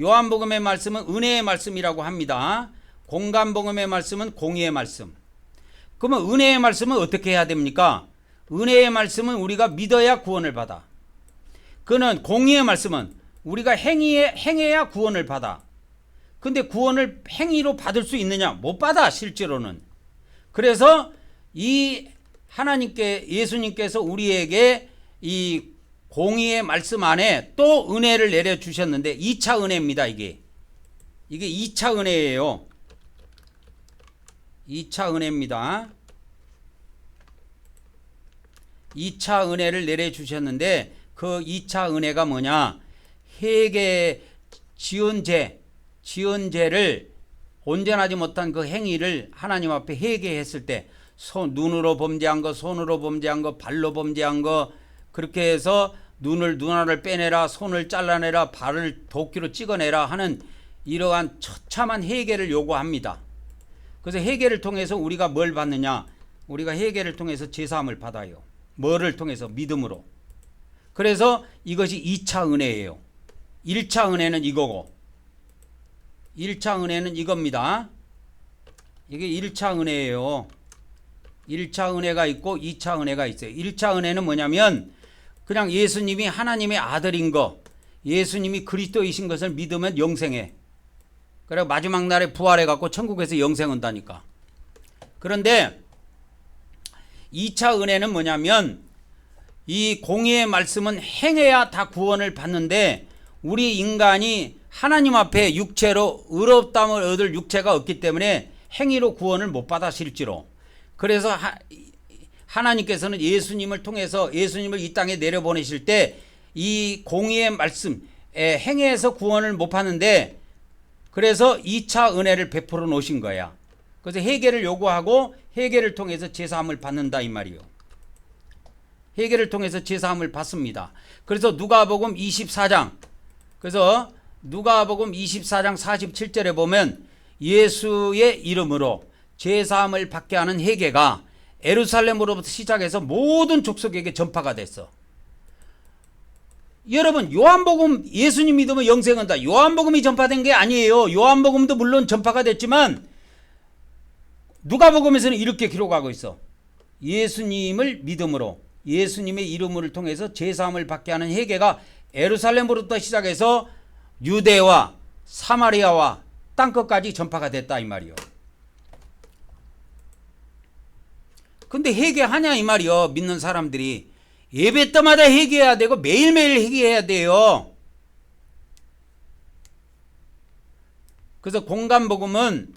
S1: 요한복음의 말씀은 은혜의 말씀이라고 합니다. 공간복음의 말씀은 공의의 말씀. 그러면 은혜의 말씀은 어떻게 해야 됩니까? 은혜의 말씀은 우리가 믿어야 구원을 받아. 그는 공의의 말씀은 우리가 행해야 구원을 받아. 근데 구원을 행위로 받을 수 있느냐? 못 받아, 실제로는. 그래서 이 하나님께, 예수님께서 우리에게 이 공의의 말씀 안에 또 은혜를 내려주셨는데 2차 은혜입니다. 이게 2차 은혜예요. 2차 은혜입니다. 2차 은혜를 내려주셨는데 그 2차 은혜가 뭐냐? 회개, 지은 죄를 온전하지 못한 그 행위를 하나님 앞에 회개했을 때 눈으로 범죄한 거, 손으로 범죄한 거, 발로 범죄한 거, 그렇게 해서 눈알을 빼내라, 손을 잘라내라, 발을 도끼로 찍어내라 하는 이러한 처참한 회개를 요구합니다. 그래서 회개를 통해서 우리가 뭘 받느냐? 우리가 회개를 통해서 제사함을 받아요. 뭐를 통해서? 믿음으로. 그래서 이것이 2차 은혜예요. 1차 은혜는 이거고 1차 은혜는 이겁니다. 이게 1차 은혜예요. 1차 은혜가 있고 2차 은혜가 있어요. 1차 은혜는 뭐냐면 그냥 예수님이 하나님의 아들인 거, 예수님이 그리스도이신 것을 믿으면 영생해. 그래 마지막 날에 부활해 갖고 천국에서 영생 온다니까. 그런데 2차 은혜는 뭐냐면 이 공의의 말씀은 행해야 다 구원을 받는데 우리 인간이 하나님 앞에 육체로 의롭다함을 얻을 육체가 없기 때문에 행위로 구원을 못 받아 실제로. 그래서 하나님께서는 예수님을 통해서 예수님을 이 땅에 내려보내실 때 이 공의의 말씀에 행해서 구원을 못 받는데 그래서 2차 은혜를 베풀어 놓으신 거야. 그래서 회개를 요구하고 회개를 통해서 제사함을 받는다 이 말이요. 회개를 통해서 제사함을 받습니다. 그래서 누가복음 24장, 그래서 누가복음 24장 47절에 보면 예수의 이름으로 제사함을 받게 하는 회개가 예루살렘으로부터 시작해서 모든 족속에게 전파가 됐어. 여러분 요한복음 예수님 믿으면 영생한다. 요한복음이 전파된 게 아니에요. 요한복음도 물론 전파가 됐지만 누가복음에서는 이렇게 기록하고 있어. 예수님을 믿음으로 예수님의 이름을 통해서 제사함을 받게 하는 회개가 예루살렘으로부터 시작해서 유대와 사마리아와 땅끝까지 전파가 됐다 이 말이요. 근데 회개하냐 이 말이요. 믿는 사람들이 예배 때마다 회개해야 되고 매일매일 회개해야 돼요. 그래서 공간복음은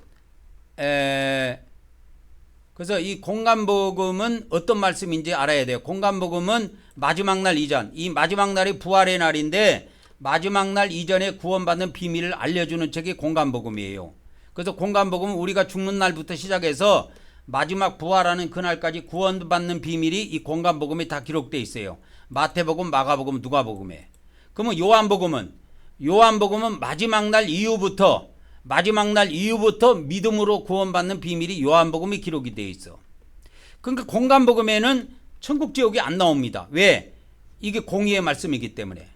S1: 그래서 이 공간복음은 어떤 말씀인지 알아야 돼요. 공간복음은 마지막 날 이전, 이 마지막 날이 부활의 날인데 마지막 날 이전에 구원받는 비밀을 알려주는 책이 공간복음이에요. 그래서 공간복음은 우리가 죽는 날부터 시작해서 마지막 부활하는 그날까지 구원받는 비밀이 이 공간복음에 다 기록되어 있어요. 마태복음, 마가복음, 누가복음에. 그러면 요한복음은 마지막 날 이후부터 믿음으로 구원받는 비밀이 요한복음에 기록이 되어 있어. 그러니까 공간복음에는 천국 지옥이 안 나옵니다. 왜? 이게 공의의 말씀이기 때문에.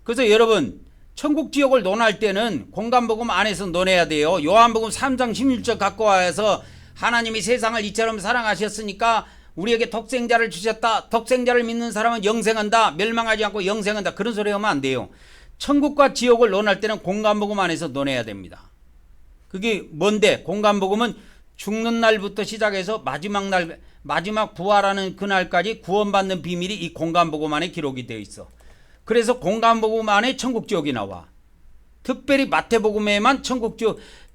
S1: 그래서 여러분 천국 지옥을 논할 때는 공간복음 안에서 논해야 돼요. 요한복음 3장 16절 갖고 와서 하나님이 세상을 이처럼 사랑하셨으니까 우리에게 독생자를 주셨다. 독생자를 믿는 사람은 영생한다. 멸망하지 않고 영생한다. 그런 소리 하면 안 돼요. 천국과 지옥을 논할 때는 공간복음 안에서 논해야 됩니다. 그게 뭔데? 공간복음은 죽는 날부터 시작해서 마지막 부활하는 그날까지 구원받는 비밀이 이 공간복음 안에 기록이 되어 있어. 그래서 공간복음 안에 천국 지옥이 나와. 특별히 마태복음에만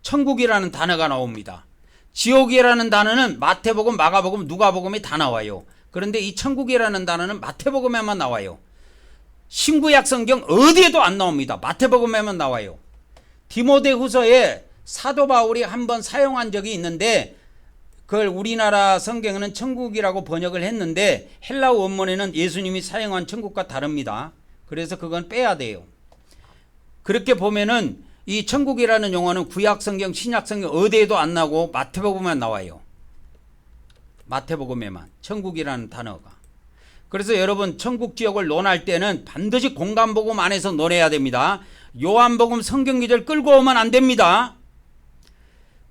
S1: 천국이라는 단어가 나옵니다. 지옥이라는 단어는 마태복음, 마가복음, 누가복음에 다 나와요. 그런데 이 천국이라는 단어는 마태복음에만 나와요. 신구약 성경 어디에도 안 나옵니다. 마태복음에만 나와요. 디모데후서에 사도 바울이 한번 사용한 적이 있는데 그걸 우리나라 성경에는 천국이라고 번역을 했는데 헬라어 원문에는 예수님이 사용한 천국과 다릅니다. 그래서 그건 빼야 돼요. 그렇게 보면은 이 천국이라는 용어는 구약성경, 신약성경 어디에도 안 나오고 마태복음에만 나와요. 마태복음에만 천국이라는 단어가. 그래서 여러분 천국 지역을 논할 때는 반드시 공간복음 안에서 논해야 됩니다. 요한복음 성경기절 끌고 오면 안 됩니다.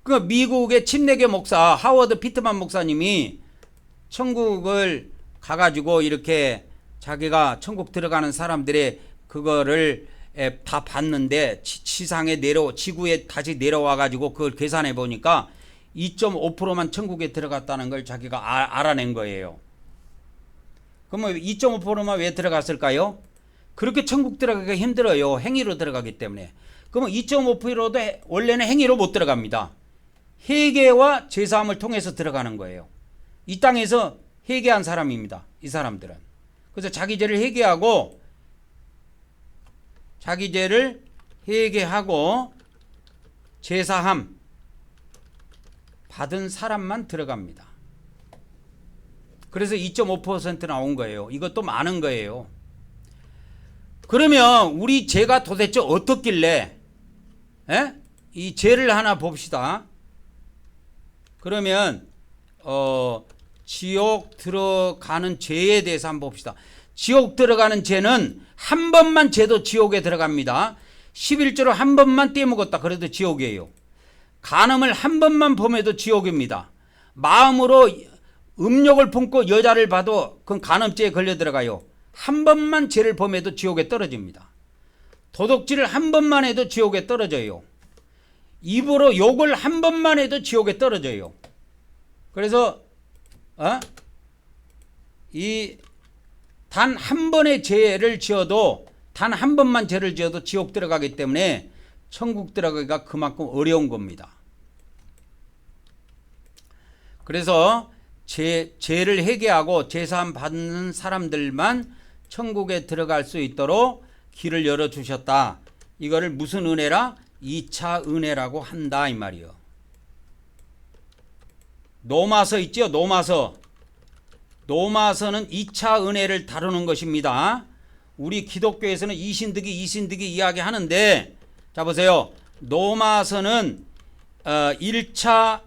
S1: 그 미국의 침례교 목사 하워드 피트만 목사님이 천국을 가가지고 이렇게 자기가 천국 들어가는 사람들의 그거를 다 봤는데 지상에 지구에 다시 내려와가지고 그걸 계산해 보니까 2.5%만 천국에 들어갔다는 걸 자기가 알아낸 거예요. 그러면 2.5%만 왜 들어갔을까요? 그렇게 천국 들어가기가 힘들어요. 행위로 들어가기 때문에. 그러면 2.5%도 원래는 행위로 못 들어갑니다. 회개와 제사함을 통해서 들어가는 거예요. 이 땅에서 회개한 사람입니다. 이 사람들은. 그래서 자기 죄를 회개하고 제사함 받은 사람만 들어갑니다. 그래서 2.5% 나온 거예요. 이것도 많은 거예요. 그러면 우리 죄가 도대체 어떻길래 이 죄를 하나 봅시다. 그러면 지옥 들어가는 죄에 대해서 한번 봅시다. 지옥 들어가는 죄는 한 번만 죄도 지옥에 들어갑니다. 11조를 한 번만 떼먹었다 그래도 지옥이에요. 간음을 한 번만 범해도 지옥입니다. 마음으로 음욕을 품고 여자를 봐도 그건 간음죄에 걸려 들어가요. 한 번만 죄를 범해도 지옥에 떨어집니다. 도둑질을 한 번만 해도 지옥에 떨어져요. 입으로 욕을 한 번만 해도 지옥에 떨어져요. 그래서 단 한 번의 죄를 지어도 단 한 번만 죄를 지어도 지옥 들어가기 때문에 천국 들어가기가 그만큼 어려운 겁니다. 그래서 죄를 회개하고 제사함 받는 사람들만 천국에 들어갈 수 있도록 길을 열어주셨다. 이거를 무슨 은혜라? 2차 은혜라고 한다 이 말이요. 노마서 있죠? 노마서는 2차 은혜를 다루는 것입니다. 우리 기독교에서는 이신득이 이야기하는데 자 보세요. 노마서는 1차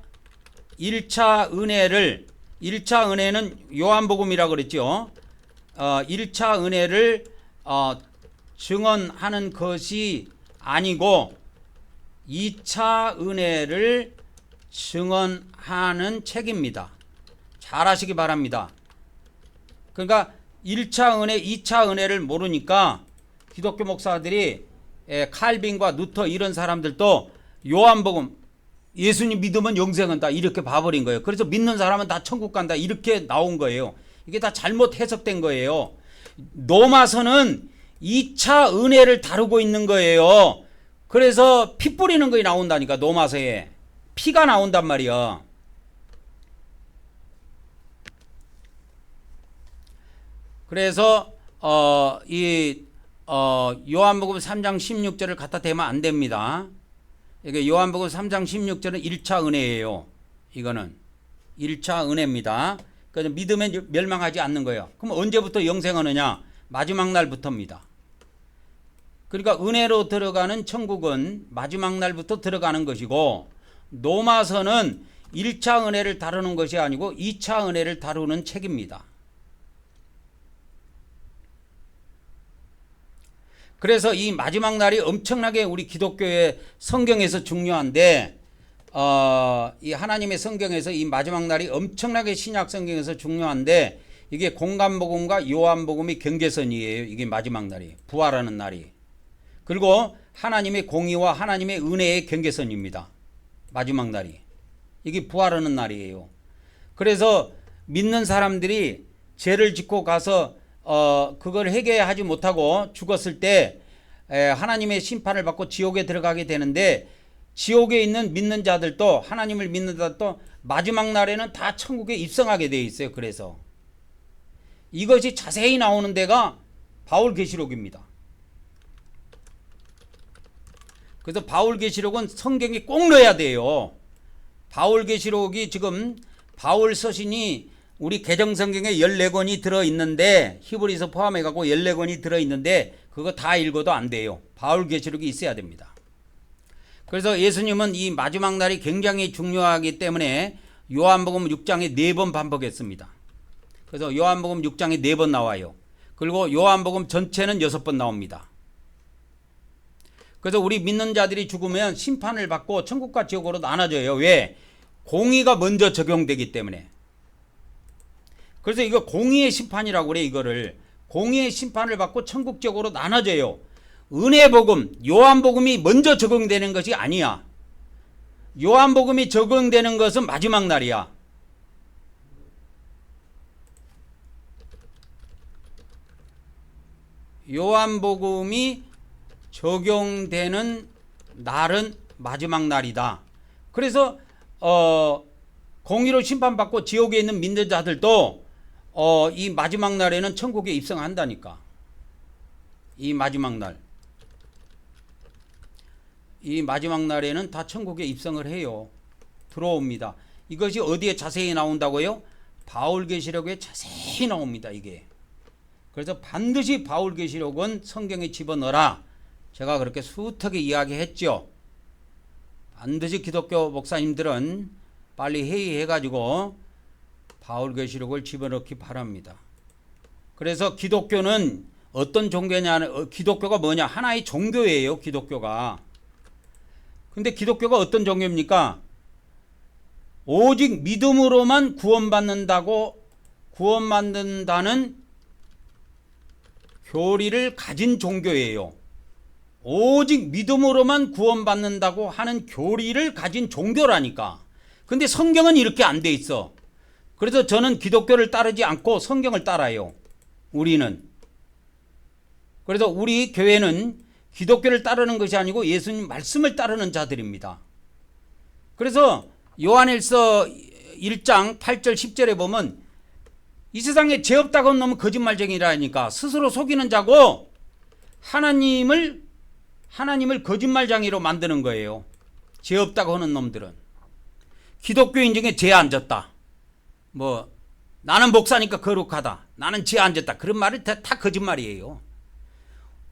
S1: 은혜는 요한복음이라고 그랬죠. 1차 은혜를 증언하는 것이 아니고 2차 은혜를 증언하는 책입니다. 잘 아시기 바랍니다. 그러니까 1차 은혜, 2차 은혜를 모르니까 기독교 목사들이 칼빈과 루터 이런 사람들도 요한복음 예수님 믿으면 영생 한다 이렇게 봐버린 거예요. 그래서 믿는 사람은 다 천국 간다 이렇게 나온 거예요. 이게 다 잘못 해석된 거예요. 노마서는 2차 은혜를 다루고 있는 거예요. 그래서 피 뿌리는 거에 나온다니까. 노마서에 피가 나온단 말이야. 그래서 요한복음 3장 16절을 갖다 대면 안 됩니다. 이게 요한복음 3장 16절은 1차 은혜예요. 이거는 1차 은혜입니다. 그래서 믿으면 멸망하지 않는 거예요. 그럼 언제부터 영생하느냐? 마지막 날부터입니다. 그러니까 은혜로 들어가는 천국은 마지막 날부터 들어가는 것이고 노마서는 1차 은혜를 다루는 것이 아니고 2차 은혜를 다루는 책입니다. 그래서 이 마지막 날이 엄청나게 우리 기독교의 성경에서 중요한데 이 하나님의 성경에서 이 마지막 날이 엄청나게 신약 성경에서 중요한데 이게 공간복음과 요한복음이 경계선이에요. 이게 마지막 날이 부활하는 날이. 그리고 하나님의 공의와 하나님의 은혜의 경계선입니다. 마지막 날이. 이게 부활하는 날이에요. 그래서 믿는 사람들이 죄를 짓고 가서 그걸 회개하지 못하고 죽었을 때 하나님의 심판을 받고 지옥에 들어가게 되는데 지옥에 있는 믿는 자들도 하나님을 믿는 자들도 마지막 날에는 다 천국에 입성하게 되어 있어요. 그래서 이것이 자세히 나오는 데가 바울계시록입니다. 그래서 바울계시록은 성경에 꼭 넣어야 돼요. 바울계시록이 지금 바울 서신이 우리 개정성경에 14권이 들어있는데 히브리서 포함해갖고 14권이 들어있는데 그거 다 읽어도 안 돼요. 바울계시록이 있어야 됩니다. 그래서 예수님은 이 마지막 날이 굉장히 중요하기 때문에 요한복음 6장에 4번 반복했습니다. 그래서 요한복음 6장에 4번 나와요. 그리고 요한복음 전체는 6번 나옵니다. 그래서 우리 믿는 자들이 죽으면 심판을 받고 천국과 지옥으로 나눠져요. 왜? 공의가 먼저 적용되기 때문에. 그래서 이거 공의의 심판이라고 그래. 이거를 공의의 심판을 받고 천국 지옥으로 나눠져요. 은혜복음, 요한복음이 먼저 적용되는 것이 아니야. 요한복음이 적용되는 것은 마지막 날이야. 요한복음이 적용되는 날은 마지막 날이다. 그래서 공의로 심판받고 지옥에 있는 믿는 자들도 이 마지막 날에는 천국에 입성한다니까. 이 마지막 날에는 다 천국에 입성을 해요. 들어옵니다. 이것이 어디에 자세히 나온다고요? 바울계시록에 자세히 나옵니다. 이게. 그래서 반드시 바울계시록은 성경에 집어넣어라. 제가 그렇게 숱하게 이야기했죠. 반드시 기독교 목사님들은 빨리 회의해가지고 바울계시록을 집어넣기 바랍니다. 그래서 기독교는 어떤 종교냐, 기독교가 뭐냐? 하나의 종교예요. 기독교가. 근데 기독교가 어떤 종교입니까? 오직 믿음으로만 구원받는다는 교리를 가진 종교예요. 오직 믿음으로만 구원받는다고 하는 교리를 가진 종교라니까. 근데 성경은 이렇게 안 돼 있어. 그래서 저는 기독교를 따르지 않고 성경을 따라요. 우리는. 그래서 우리 교회는 기독교를 따르는 것이 아니고 예수님 말씀을 따르는 자들입니다. 그래서 요한일서 1장 8절 10절에 보면 이 세상에 죄 없다고 하는 놈은 거짓말쟁이라니까. 스스로 속이는 자고 하나님을 거짓말쟁이로 만드는 거예요. 죄 없다고 하는 놈들은. 기독교인 중에 죄 안 졌다. 나는 목사니까 거룩하다. 나는 죄 안 졌다. 그런 말이 다 거짓말이에요.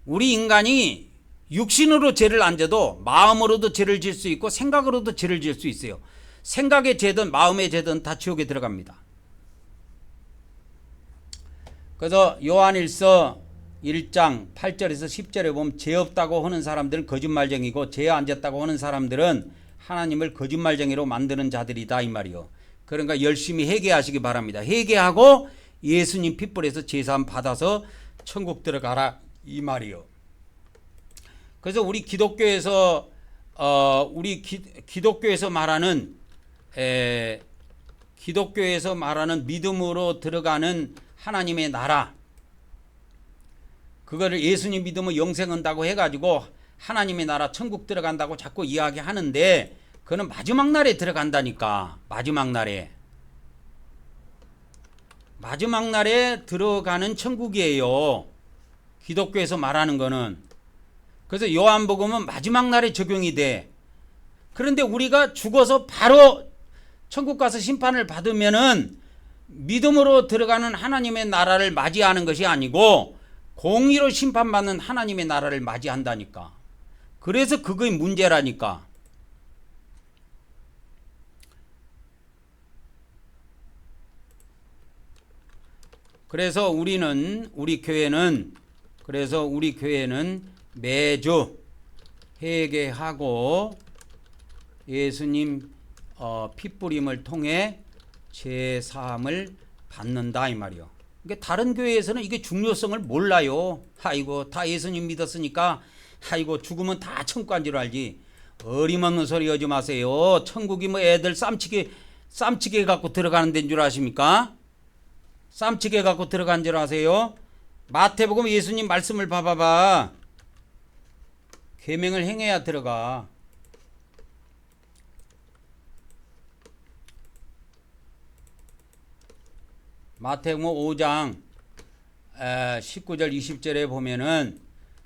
S1: 우리 인간이 육신으로 죄를 안 져도 마음으로도 죄를 질 수 있고 생각으로도 죄를 질 수 있어요. 생각의 죄든 마음의 죄든 다 지옥에 들어갑니다. 그래서 요한일서 1장 8절에서 10절에 보면 죄 없다고 하는 사람들은 거짓말쟁이고 죄 안 졌다고 하는 사람들은 하나님을 거짓말쟁이로 만드는 자들이다 이 말이요. 그러니까 열심히 회개하시기 바랍니다. 회개하고 예수님 핏불에서 제사함 받아서 천국 들어가라 이 말이요. 그래서 우리 기독교에서 기독교에서 말하는 믿음으로 들어가는 하나님의 나라, 그거를 예수님 믿으면 영생 한다고 해가지고 하나님의 나라 천국 들어간다고 자꾸 이야기하는데 그거는 마지막 날에 들어간다니까. 마지막 날에 들어가는 천국이에요. 기독교에서 말하는 거는. 그래서 요한복음은 마지막 날에 적용이 돼. 그런데 우리가 죽어서 바로 천국 가서 심판을 받으면은 믿음으로 들어가는 하나님의 나라를 맞이하는 것이 아니고 공의로 심판받는 하나님의 나라를 맞이한다니까. 그래서 그게 문제라니까. 그래서 우리 교회는 매주 회개하고 예수님 핏부림을 통해 제사함을 받는다 이 말이요. 그러니까 다른 교회에서는 이게 중요성을 몰라요. 아이고 다 예수님 믿었으니까 아이고 죽으면 다 천국 간 줄 알지. 어림없는 소리 하지 마세요. 천국이 애들 쌈치게 갖고 들어가는 데인 줄 아십니까? 쌈치게 갖고 들어간 줄 아세요? 마태복음 예수님 말씀을 봐봐봐. 계명을 행해야 들어가. 마태복음 5장 19절 20절에 보면은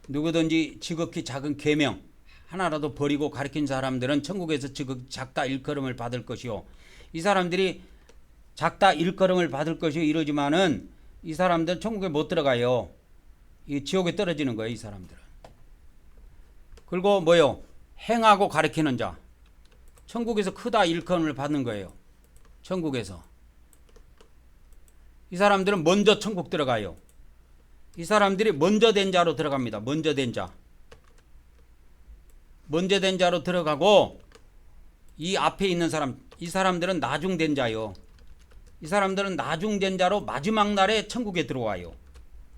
S1: 누구든지 지극히 작은 계명 하나라도 버리고 가르친 사람들은 천국에서 지극히 작다 일컬음을 받을 것이요. 이 사람들이 작다 일컬음을 받을 것이요 이러지만은 이 사람들은 천국에 못 들어가요. 이 지옥에 떨어지는 거예요. 이 사람들은. 그리고 행하고 가르치는 자. 천국에서 크다 일컬음을 받는 거예요. 천국에서. 이 사람들은 먼저 천국 들어가요. 이 사람들이 먼저 된 자로 들어갑니다. 먼저 된 자. 먼저 된 자로 들어가고 이 앞에 있는 사람, 이 사람들은 나중된 자요. 이 사람들은 나중된 자로 마지막 날에 천국에 들어와요.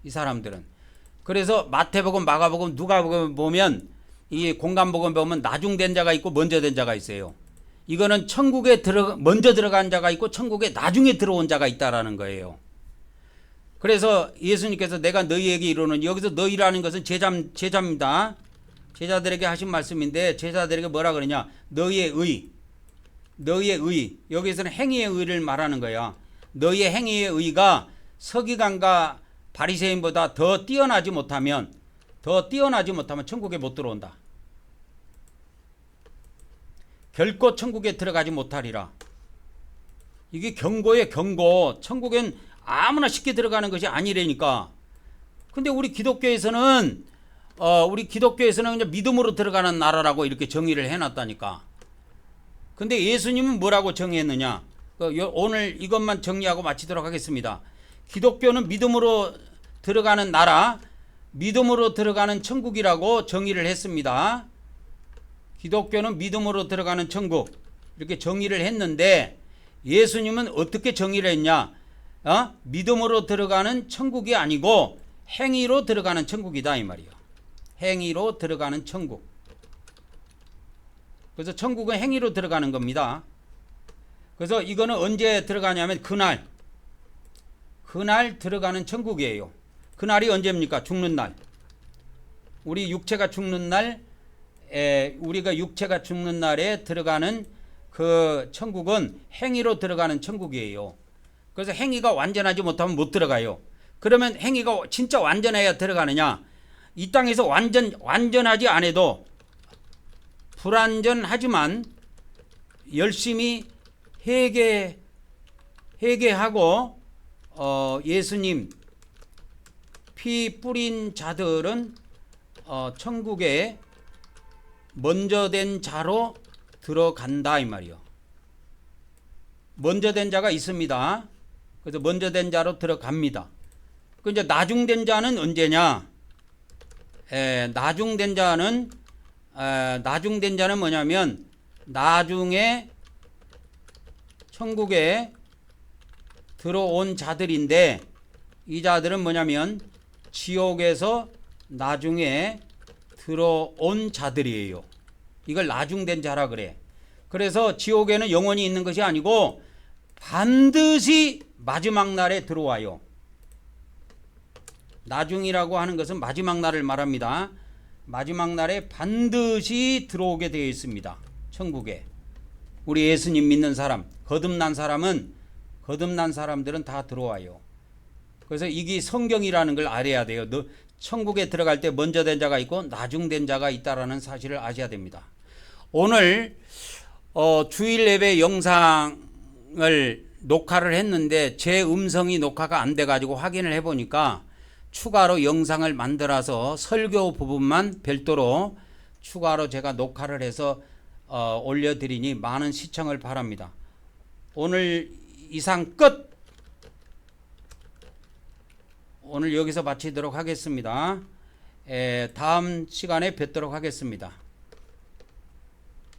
S1: 이 사람들은. 그래서 마태복음, 마가복음, 누가복음 보면 이 공간복음 보면 나중된 자가 있고 먼저 된 자가 있어요. 이거는 천국에 먼저 들어간 자가 있고 천국에 나중에 들어온 자가 있다라는 거예요. 그래서 예수님께서 내가 너희에게 이르노니, 여기서 너희라는 것은 제자입니다. 제자들에게 하신 말씀인데 제자들에게 뭐라 그러냐? 너희의 의. 여기서는 행위의 의를 말하는 거야. 너희의 행위의 의가 서기관과 바리새인보다 더 뛰어나지 못하면 천국에 못 들어온다. 결코 천국에 들어가지 못하리라. 이게 경고예요, 경고. 천국엔 아무나 쉽게 들어가는 것이 아니라니까. 근데 우리 기독교에서는 그냥 믿음으로 들어가는 나라라고 이렇게 정의를 해놨다니까. 근데 예수님은 뭐라고 정의했느냐? 오늘 이것만 정리하고 마치도록 하겠습니다. 기독교는 믿음으로 들어가는 나라, 믿음으로 들어가는 천국이라고 정의를 했습니다. 기독교는 믿음으로 들어가는 천국, 이렇게 정의를 했는데 예수님은 어떻게 정의를 했냐? 믿음으로 들어가는 천국이 아니고 행위로 들어가는 천국이다 이 말이에요. 행위로 들어가는 천국. 그래서 천국은 행위로 들어가는 겁니다. 그래서 이거는 언제 들어가냐면 그날 들어가는 천국이에요. 그날이 언제입니까? 죽는 날. 우리 육체가 죽는 날, 우리가 육체가 죽는 날에 들어가는 그 천국은 행위로 들어가는 천국이에요. 그래서 행위가 완전하지 못하면 못 들어가요. 그러면 행위가 진짜 완전해야 들어가느냐? 이 땅에서 완전하지 않아도 불완전하지만 열심히 회개하고 예수님 피 뿌린 자들은 천국에 먼저 된 자로 들어간다 이 말이요. 먼저 된 자가 있습니다. 그래서 먼저 된 자로 들어갑니다. 그 이제 나중된 자는 언제냐? 나중된 자는 뭐냐면 나중에 천국에 들어온 자들인데 이 자들은 뭐냐면 지옥에서 나중에 들어온 자들이에요. 이걸 나중된 자라 그래. 그래서 지옥에는 영원히 있는 것이 아니고 반드시 마지막 날에 들어와요. 나중이라고 하는 것은 마지막 날을 말합니다. 마지막 날에 반드시 들어오게 되어 있습니다. 천국에. 우리 예수님 믿는 사람, 거듭난 사람들은 다 들어와요. 그래서 이게 성경이라는 걸 알아야 돼요. 천국에 들어갈 때 먼저 된 자가 있고 나중된 자가 있다라는 사실을 아셔야 됩니다. 오늘 주일 예배 영상을 녹화를 했는데 제 음성이 녹화가 안 돼가지고 확인을 해보니까 추가로 영상을 만들어서 설교 부분만 별도로 추가로 제가 녹화를 해서 올려드리니 많은 시청을 바랍니다. 오늘 이상 끝! 오늘 여기서 마치도록 하겠습니다. 다음 시간에 뵙도록 하겠습니다.